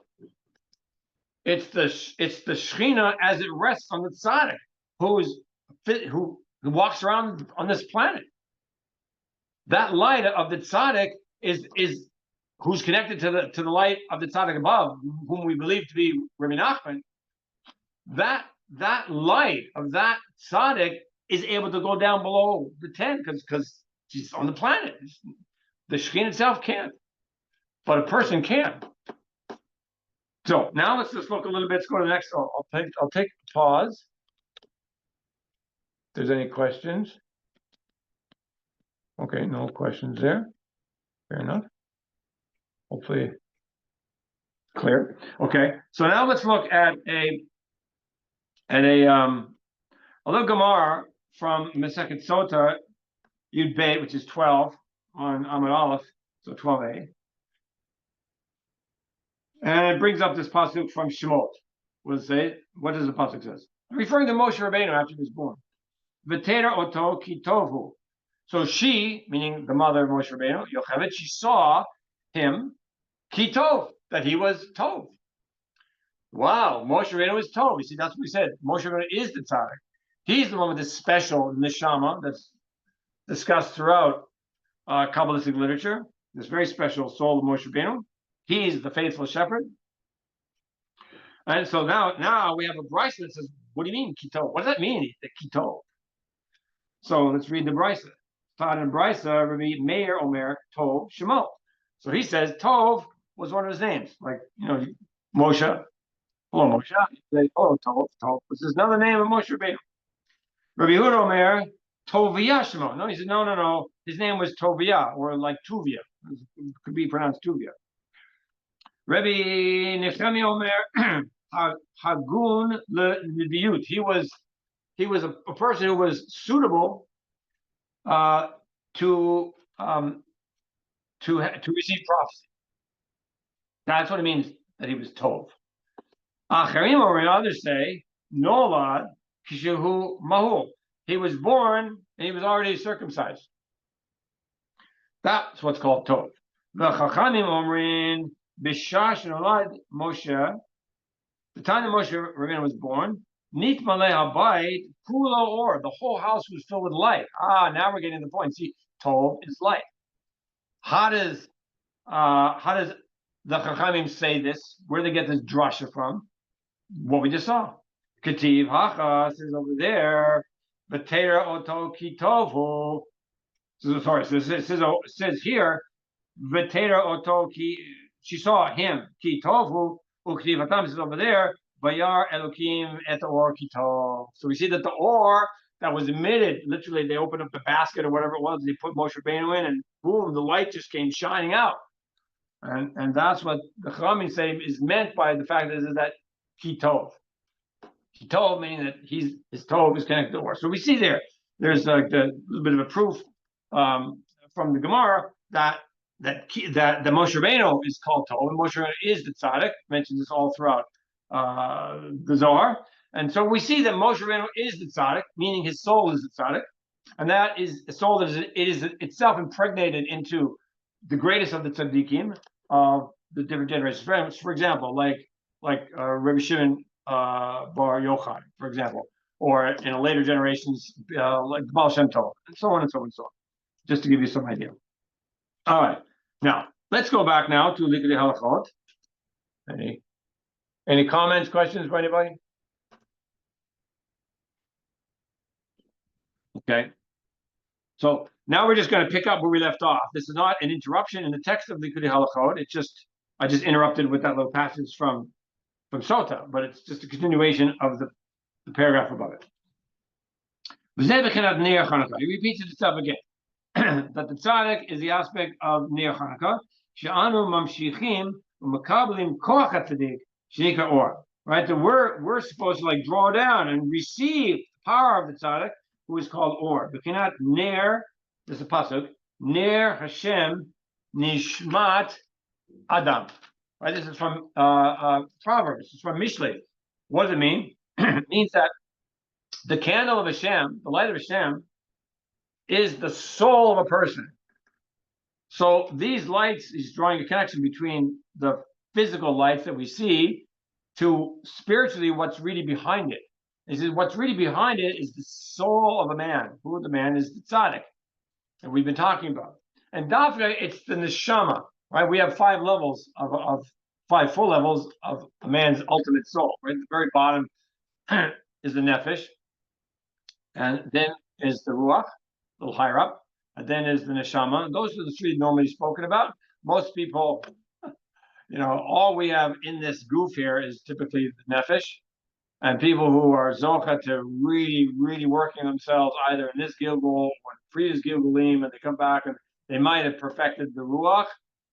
It's the Shekhinah as it rests on the tzaddik who walks around on this planet. That light of the tzaddik is who's connected to the light of the tzaddik above, whom we believe to be Rabbi Nachman. That light of that tzaddik is able to go down below the 10 because she's on the planet. The Shekhinah itself can't, but a person can. So now let's just look a little bit. Let's go to the next. I'll take a pause. If there's any questions. Okay, no questions there. Fair enough. Hopefully clear. Okay, so now let's look at a little Gemara from Masechet Sotah, Yud Beit, which is 12 on Amud Aleph, so 12a. And it brings up this pasuk from Shemot. What does the pasuk says? Referring to Moshe Rabbeinu after he was born. V'tera oto ki tovu. So she, meaning the mother of Moshe Rabbeinu, Yocheved, she saw him, ki tov, that he was tov. Wow, Moshe Rabbeinu is tov. You see, that's what we said. Moshe Rabbeinu is the tzaddik. He's the one with this special neshama that's discussed throughout Kabbalistic literature. This very special soul of Moshe Rabbeinu. He's the faithful shepherd. And so now we have a brisa that says, what do you mean, Kitov? What does that mean, the Kitov? So let's read the brisa. Taught in brisa, Rabbi Meir Omer Tov Shemo. So he says Tov was one of his names, like Moshe. Hello, Moshe. He says, oh, Tov. This is another name of Moshe Rabbeinu. Rabbi Yehuda Omer Tovia Shemo. No, he said no. His name was Tovia, or like Tuvia. It could be pronounced Tuvia. Rabbi Nechemi Omer Hagun LeNidiyut. He was a person who was suitable to receive prophecy. That's what it means that he was Tov. Acharim or others say Nolad Kishehu Mahu. He was born and he was already circumcised. That's what's called Tov. The Chachamim Omrin Bishash Nolad Moshe. The time that Moshe Rabbeinu was born, Nit Maleh Habayit Kulo Or. The whole house was filled with light. Now we're getting to the point. See, Tov is light. How does the Chachamim say this? Where do they get this drasha from? What we just saw. Ketiv Hachas is over there. V'teira Oto Kitovu. Sorry, so it says here, V'teira Oto Ki. She saw him. Kitovu. Uktiv Hatam is over there. Vayar Elokim et Or Kitov. So we see that the Or that was emitted, literally, they opened up the basket or whatever it was, they put Moshe Rabbeinu in, and boom, the light just came shining out. And that's what the Chachamim say is meant by the fact that Kitov. Kitov meaning that his Tov is connected to Or. So we see there's like a little bit of a proof from the Gemara that Moshe Rabbeinu is called Tov, and Moshe Rabbeinu is the Tzaddik. Mentions this all throughout the Zohar. And so we see that Moshe Rabbeinu is the Tzaddik, meaning his soul is the Tzaddik, and that is a soul that is itself impregnated into the greatest of the Tzaddikim of the different generations. For example, like Rabbi Shimon Bar Yochai, for example, or in later generations like the Baal Shem Tov, and so on and so on and so on, just to give you some idea. All right, now let's go back now to Likutei Halachot. Any comments, questions for anybody? Okay. So now we're just going to pick up where we left off. This is not an interruption in the text of Likutei Halachot. I just interrupted with that little passage from Sotah, but it's just a continuation of the paragraph above it. He repeats itself again. That the tzaddik is the aspect of Ner Chanukah. She'anu mamshichim u'makablim koach tzaddik shenikra or. Right, that we're supposed to like draw down and receive the power of the tzaddik, who is called Or. B'chinat Ner. There's a pasuk. Ner Hashem Nishmat Adam. Right, this is from Proverbs. It's from Mishlei. What does it mean? It means that the candle of Hashem, the light of Hashem, is the soul of a person. So these lights is drawing a connection between the physical lights that we see to spiritually what's really behind it. He says what's really behind it is the soul of a man. Who the man is? The tzaddik that we've been talking about. And dafka, it's the neshama, right? We have 5 levels of 5 full levels of a man's ultimate soul. Right, at the very bottom is the nefesh, and then is the ruach, a little higher up, and then is the neshama. Those are the 3 normally spoken about. Most people, all we have in this goof here is typically the nefesh. And people who are zocha to really, really working themselves either in this Gilgul or previous Gilgulim, and they come back and they might have perfected the ruach,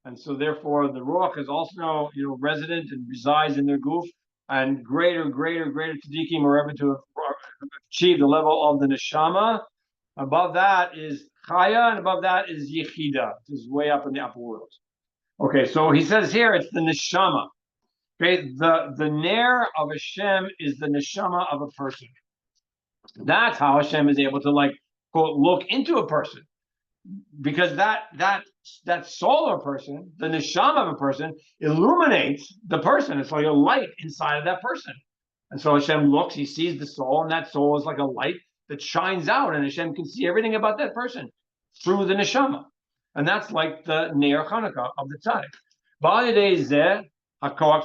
and so therefore the ruach is also resident and resides in their goof, and greater tzaddikim are able to achieve the level of the neshama. Above that is chaya, and above that is yechida, which is way up in the upper worlds. Okay, so he says here it's the neshama. Okay, the ner of Hashem is the neshama of a person. That's how Hashem is able to quote look into a person, because that soul of a person, the neshama of a person, illuminates the person. It's like a light inside of that person, And so Hashem looks, he sees the soul, and that soul is like a light that shines out, and Hashem can see everything about that person through the neshama. And that's like the Ner Chanukah of the Tzaddik.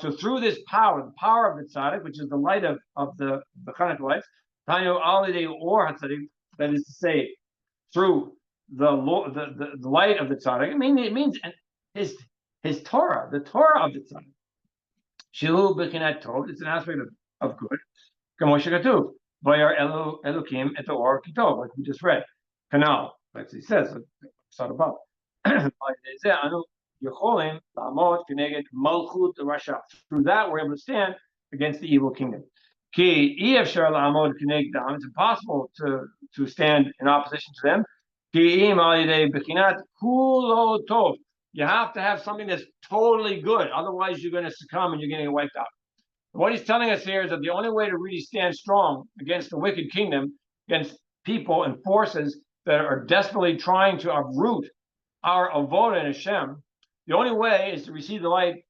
So through this power, the power of the Tzaddik, which is the light of the Chanukah lights, that is to say, through the light of the Tzaddik, it means his Torah, the Torah of the Tzaddik. Shilu b'chinat tov, it's an aspect of good. Kamosha katuv, vayar elokim et or kitov, like we just read. Canal, like he says, sort of above. Through that, we're able to stand against the evil kingdom. It's impossible to stand in opposition to them. You have to have something that's totally good. Otherwise, you're going to succumb and you're going to get wiped out. What he's telling us here is that the only way to really stand strong against the wicked kingdom, against people and forces that are desperately trying to uproot our avodah in Hashem, the only way is to receive the light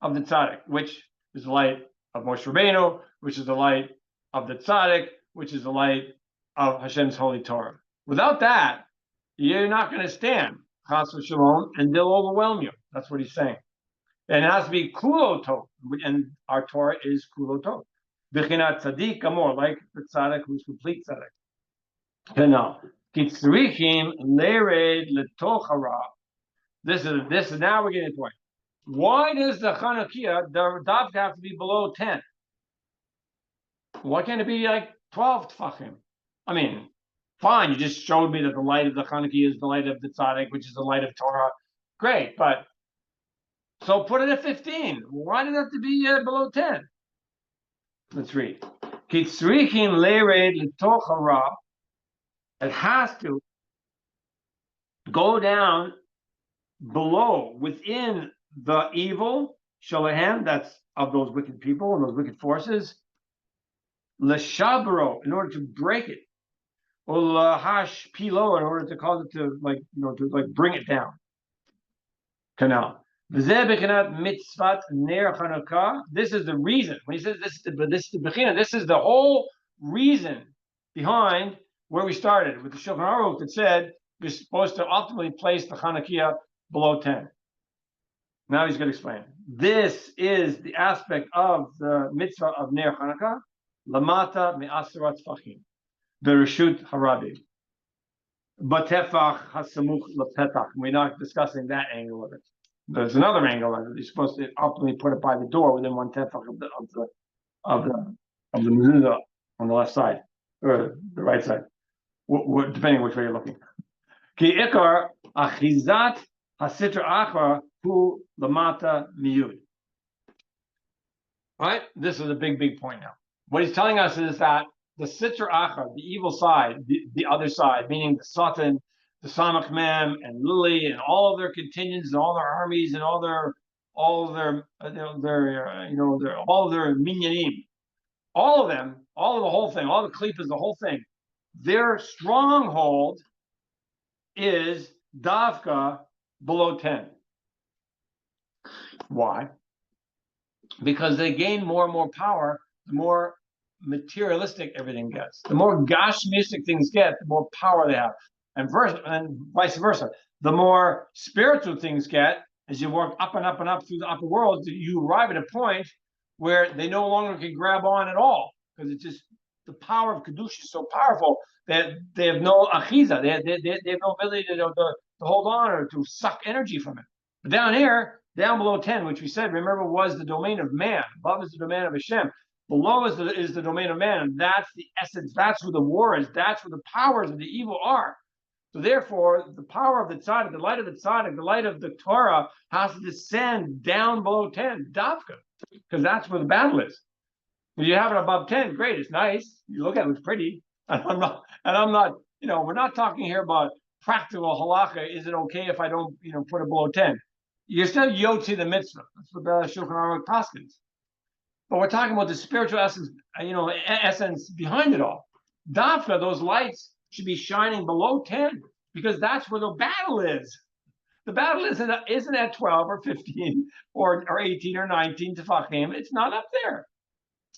of the Tzaddik, which is the light of Moshe Rabbeinu, which is the light of the Tzaddik, which is the light of Hashem's holy Torah. Without that, you're not going to stand, chas v'shalom, and they'll overwhelm you. That's what he's saying. And it has to be kulo tov, and our Torah is kulo tov. B'chinat tzaddik amor, like the Tzaddik who's complete Tzaddik. And now, kitzrichim lered letoch hara. This is now we're getting to the point. Why does the Chanukah, the daf have to be below 10? Why can't it be like 12 tfachim? I mean, fine, you just showed me that the light of the Chanukah is the light of the Tzaddik, which is the light of Torah. Great, but so put it at 15. Why does it have to be below 10? Let's read. Kitzrichim lered letoch hara. It has to go down below, within the evil, shalahem, that's of those wicked people and those wicked forces, l'shabro, in order to break it, or lahash pilo, in order to cause it to bring it down. Canal. This is the reason. When he says this is the bechina, this is the whole reason behind where we started with the Shulchan Aruch that said we're supposed to ultimately place the Chanukah below 10. Now he's going to explain. This is the aspect of the mitzvah of Ner Chanukah, lamata me'asarat tfachim, bereshut harabim, batefach hasamuch lepetach. We're not discussing that angle of it. There's another angle of it. You're supposed to ultimately put it by the door within one tefach of the mezuzah on the left side or the right side, depending which way you're looking. Ki ikar achizat hasitra achar hu lamata miyud. Right? This is a big point now. What he's telling us is that the sitra achar, the evil side, the other side, meaning the Sotah, the Samach Mem and Lily and all of their contingents and all their armies and all of their minyanim, all of them, all of the whole thing, all the klippas, the whole thing, their stronghold is davka below 10. Why? Because they gain more and more power, the more materialistic everything gets. The more gashmistic things get, the more power they have. And vice versa. The more spiritual things get, as you work up and up and up through the upper world, you arrive at a point where they no longer can grab on at all, because it's just the power of Kedusha is so powerful that they have no achiza, they have no ability to hold on or to suck energy from it. But down here, down below 10, which we said, remember, was the domain of man. Above is the domain of Hashem. Below is the domain of man, and that's the essence. That's where the war is. That's where the powers of the evil are. So therefore, the power of the tzaddik, the light of the tzaddik, the light of the Torah has to descend down below 10, davka, because that's where the battle is. If you have it above 10, great, it's nice. You look at it, it's pretty. And I'm not, we're not talking here about practical halacha. Is it okay if I don't, put it below 10? You're still yotzi the mitzvah. That's what the Shulchan Aruch paskins. But we're talking about the spiritual essence, essence behind it all. Davka, those lights should be shining below 10, because that's where the battle is. The battle isn't at 12 or 15 or 18 or 19 tefachim. It's not up there.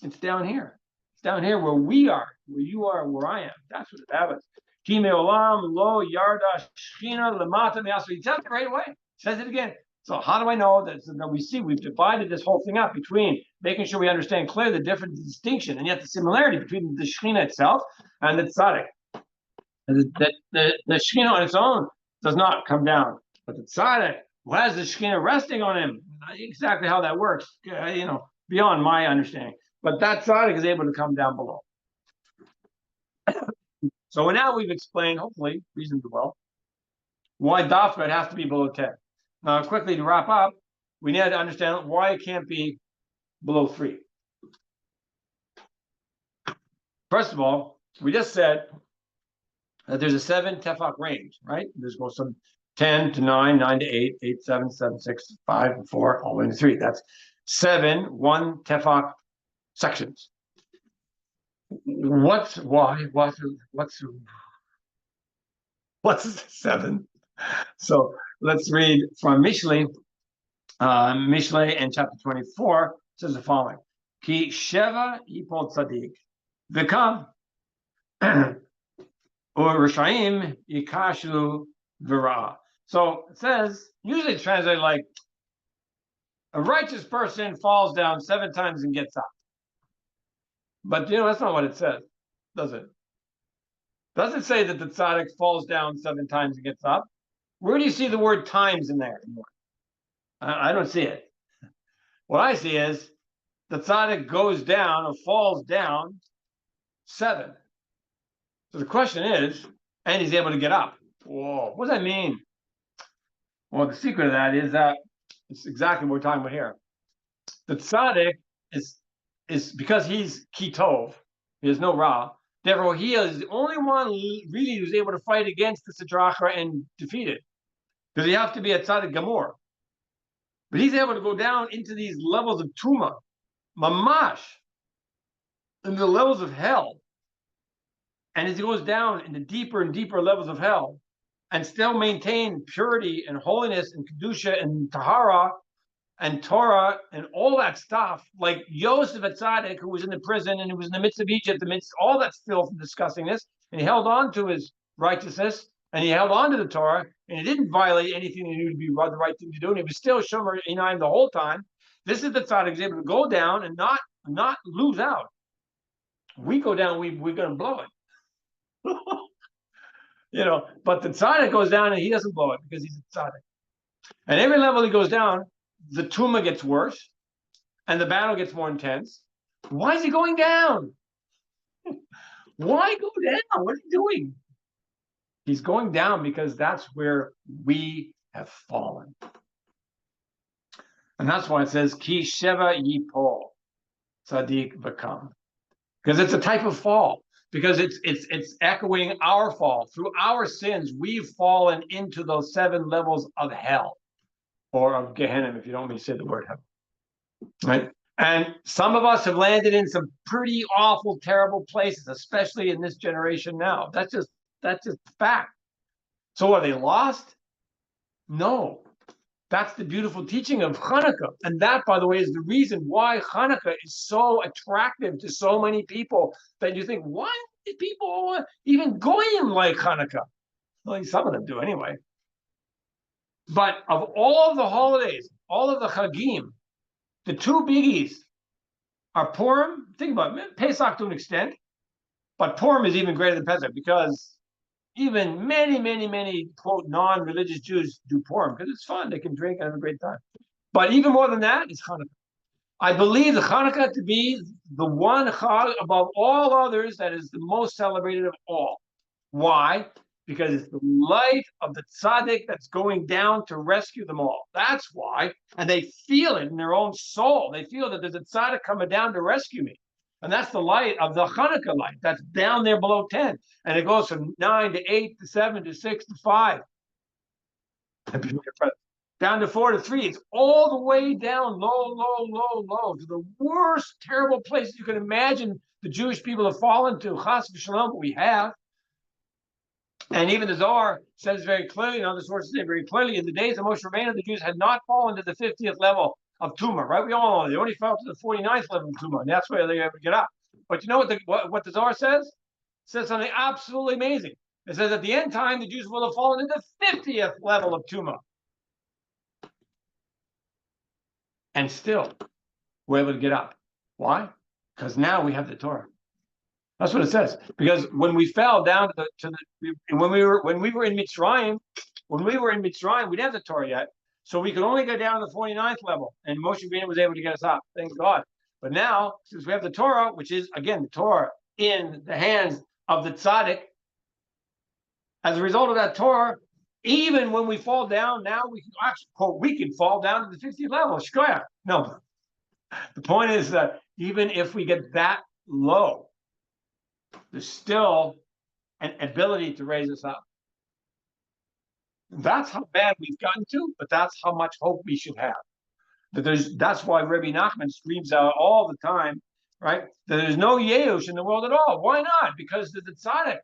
It's down here. It's down here where we are, where you are, where I am. That's what it happens. Ki me'olam lo yarda shchina lemata me'asra. He tells it right away. Says it again. So how do I know that we see we've divided this whole thing up between making sure we understand clearly the difference, the distinction, and yet the similarity between the Shekhinah itself and the Tzaddik. The Shekhinah on its own does not come down, but the Tzaddik, who has the Shekhinah resting on him, exactly how that works, beyond my understanding. But that Tzaddik is able to come down below. So now we've explained, hopefully, reasonably well, why Dafka it has to be below 10. Now, quickly to wrap up, we need to understand why it can't be below 3. First of all, we just said that there's a 7 tefach range, right? There's goes from 10 to 9, 9 to 8, 8, 7, 7, 6, 5, 4, all the way to 3. That's 7 1 tefach sections. What's 7? So let's read from Mishlei. Mishlei in chapter 24 says the following: Ki sheva yipol tzaddik v'kam or Rishaim yikashu v'ra. So it says, usually translated like, a righteous person falls down 7 times and gets up. But that's not what it says, does it? Does it say that the tzaddik falls down 7 times and gets up? Where do you see the word times in there? I don't see it. What I see is the tzaddik goes down or falls down 7. So the question is, and he's able to get up. Whoa, what does that mean? Well, the secret of that is that it's exactly what we're talking about here. The tzaddik is because he's kitov, he has no ra. Therefore, he is the only one really who's able to fight against the Sidracha and defeat it. Because you have to be a tzaddik gamor. But he's able to go down into these levels of tuma, mamash, into the levels of hell. And as he goes down into deeper and deeper levels of hell, and still maintain purity and holiness and kedusha and tahara and Torah and all that stuff, like Yosef at Tzaddik, who was in the prison and who was in the midst of Egypt, amidst all that filth and disgustingness, and he held on to his righteousness, and he held on to the Torah, and he didn't violate anything that knew to be the right thing to do, and he was still Shomer Einayim the whole time. This is the Tzaddik who's able to go down and not lose out. We go down, we're going to blow it. But the tzaddik goes down and he doesn't blow it because he's a tzaddik. And every level he goes down, the tumah gets worse and the battle gets more intense. Why is he going down? Why go down? What is he doing? He's going down because that's where we have fallen. And that's why it says, Ki sheva yipol tzaddik v'kam. Because it's a type of fall. Because it's echoing our fall. Through our sins, we've fallen into those 7 levels of hell, or of Gehenna, if you don't want me to say the word hell. Right? And some of us have landed in some pretty awful, terrible places, especially in this generation now. That's just fact. So are they lost? No. That's the beautiful teaching of Chanukah. And that, by the way, is the reason why Chanukah is so attractive to so many people, that you think, why do people even goyim like Chanukah? Well, some of them do anyway. But of all of the holidays, all of the Chagim, the 2 biggies are Purim. Think about it, Pesach to an extent, but Purim is even greater than Pesach, because even many, quote, non-religious Jews do Purim because it's fun. They can drink and have a great time. But even more than that is Chanukah. I believe the Chanukah to be the one Chag above all others that is the most celebrated of all. Why? Because it's the light of the tzaddik that's going down to rescue them all. That's why. And they feel it in their own soul. They feel that there's a tzaddik coming down to rescue me. And that's the light of the Chanukah light. That's down there below 10. And it goes from 9 to 8 to 7 to 6 to 5. Down to 4 to 3. It's all the way down, low, to the worst, terrible places you can imagine the Jewish people have fallen to. Chas v'shalom, but we have. And even the Zohar says very clearly, and other sources say very clearly, in the days of Moshe Rabbeinu, the Jews had not fallen to the 50th level of Tumah, right? We all know they only fell to the 49th level of Tumah, and that's where they ever get up. But you know what the Zohar says? It says something absolutely amazing. It says at the end time, the Jews will have fallen to the 50th level of Tumah. And still, we're able to get up. Why? Because now we have the Torah. That's what it says. Because when we fell down when we were in Mitzrayim, we didn't have the Torah yet. So we could only go down to the 49th level. And Moshe Rabbeinu was able to get us up. Thank God. But now, since we have the Torah, which is, again, the Torah in the hands of the Tzaddik, as a result of that Torah, even when we fall down, now we can actually, quote, we can fall down to the 50th level. Succah. No. The point is that even if we get that low, there's still an ability to raise us up. That's how bad we've gotten to, but that's how much hope we should have. That's why Rabbi Nachman screams out all the time, right? That there's no Yeush in the world at all. Why not? Because there's the Tzaddik,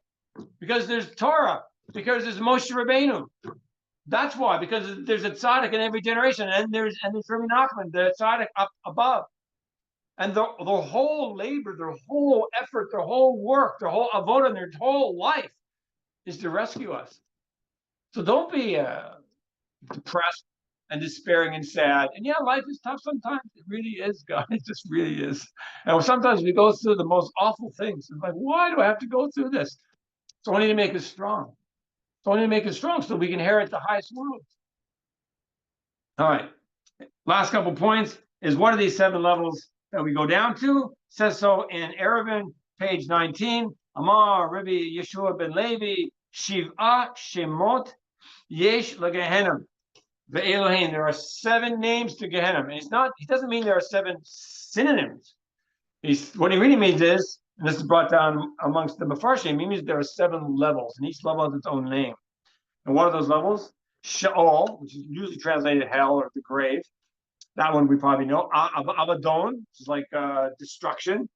because there's Torah, because there's Moshe Rabbeinu. That's why, because there's a Tzaddik in every generation, and there's Rabbi Nachman, the Tzaddik up above. And the whole labor, their whole effort, their whole work, their whole avodah, their whole life is to rescue us. So don't be depressed and despairing and sad. And yeah, life is tough sometimes. It really is, guys. It just really is. And sometimes we go through the most awful things. It's like, why do I have to go through this? It's only to make us strong. It's only to make us strong so we can inherit the highest world. All right. Last couple points is what are these 7 levels that we go down to? It says so in Eruvin, page 19. Amar Rabbi Yeshua ben Levi, Shiv'a Shemot Yesh LaGehenim. The Elohim. There are 7 names to Gehenna. And he doesn't mean there are 7 synonyms. What he really means is, and this is brought down amongst the Mefarshim, he means there are 7 levels, and each level has its own name. And what are those levels? Sheol, which is usually translated hell or the grave. That one we probably know. Abaddon, which is like destruction,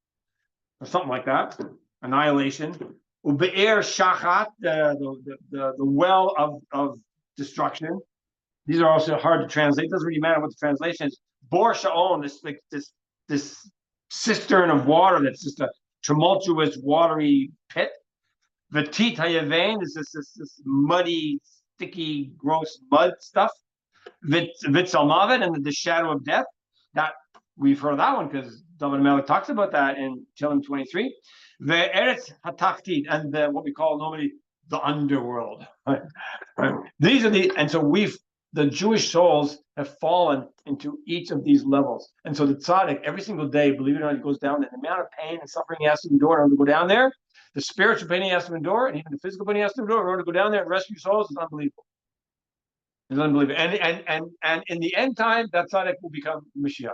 or something like that, annihilation. Ube'er Shachat, the well of destruction. These are also hard to translate. It doesn't really matter what the translation is. Bor Sha'on, this cistern of water that's just a tumultuous, watery pit. V'tit Hayavein is this muddy, sticky, gross mud stuff. Vitzalmavet, and the shadow of death. That we've heard of that one because David Melech talks about that in Tehillim 23. Ve'eretz Hatachtit, and what we call normally the underworld. These are and so the Jewish souls have fallen into each of these levels. And so the tzaddik, every single day, believe it or not, he goes down there. The amount of pain and suffering he has to endure in order to go down there, the spiritual pain he has to endure, and even the physical pain he has to endure in order to go down there and rescue souls is unbelievable. It's unbelievable. And in the end time, that tzaddik will become Mashiach.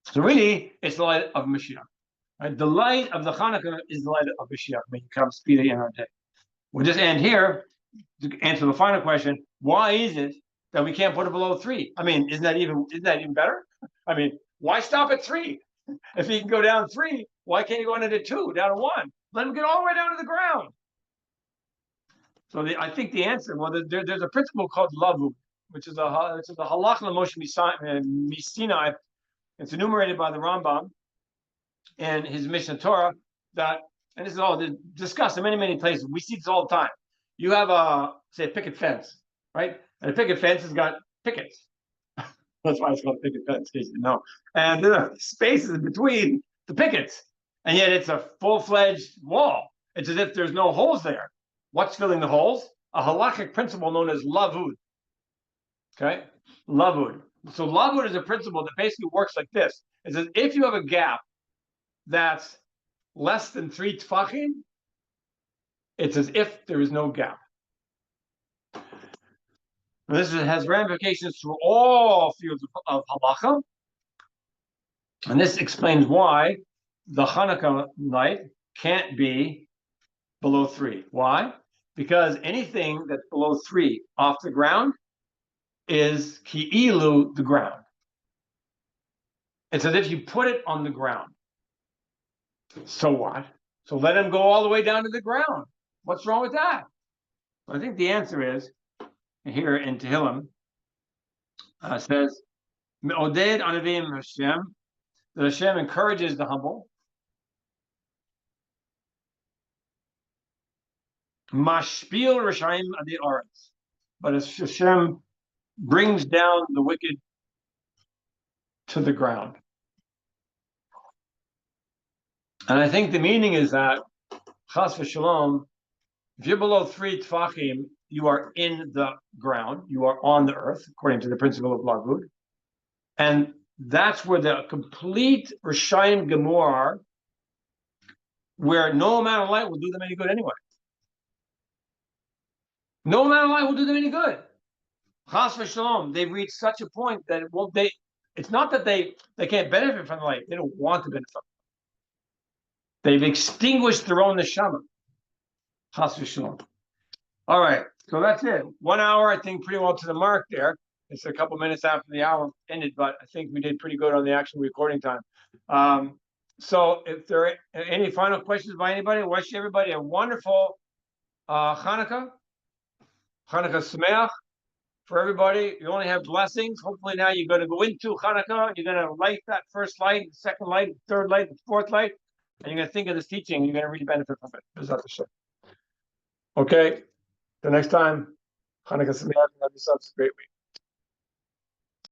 So really, it's the light of Mashiach. Right? The light of the Chanukah is the light of Mashiach when you come speedily in our day. We'll just end here to answer the final question. Why is it that we can't put it below 3? I mean, isn't that even better? I mean, why stop at 3? If he can go down 3, why can't he go into 2, down to 1? Let him get all the way down to the ground. So I think the answer, well, there's a principle called lavud, which is a halach l'moshe misinai. It's enumerated by the Rambam in his Mishnah Torah and this is all discussed in many, many places. We see this all the time. You have a picket fence, right? And a picket fence has got pickets. That's why it's called a picket fence, in case you didn't know. And there are spaces between the pickets, and yet it's a full-fledged wall. It's as if there's no holes there. What's filling the holes? A halakhic principle known as lavud. Okay, lavud. So lavud is a principle that basically works like this. It says if you have a gap that's less than 3 tfachim, it's as if there is no gap. And this has ramifications through all fields of halacha. And this explains why the Chanukah night can't be below 3. Why? Because anything that's below 3 off the ground is ki'ilu, the ground. It's as if you put it on the ground. So what? So let him go all the way down to the ground. What's wrong with that? I think the answer is, here in Tehillim, says, Me'oded anavim Hashem, that Hashem encourages the humble. Mashpil Rishayim adi Orach, but as Hashem brings down the wicked to the ground. And I think the meaning is that, chas v'shalom, if you're below 3 tfachim, you are in the ground, you are on the earth, according to the principle of Lavud. And that's where the complete Rishayim Gemor are, where no amount of light will do them any good anyway. No amount of light will do them any good. Chas v'shalom, they've reached such a point that it's not that they can't benefit from the light, they don't want to benefit from it. They've extinguished their own neshama. Chas v'shalom. All right, so that's it. 1 hour, I think, pretty well to the mark there. It's a couple minutes after the hour ended, but I think we did pretty good on the actual recording time. So if there are any final questions by anybody, I wish everybody a wonderful Chanukah Sameach for everybody. You only have blessings. Hopefully now you're going to go into Chanukah, you're going to light that first light, the second light, the third light, the fourth light, and you're going to think of this teaching, and you're going to really benefit from it. Okay, the next time, Chanukah Sameach, have yourselves a great week.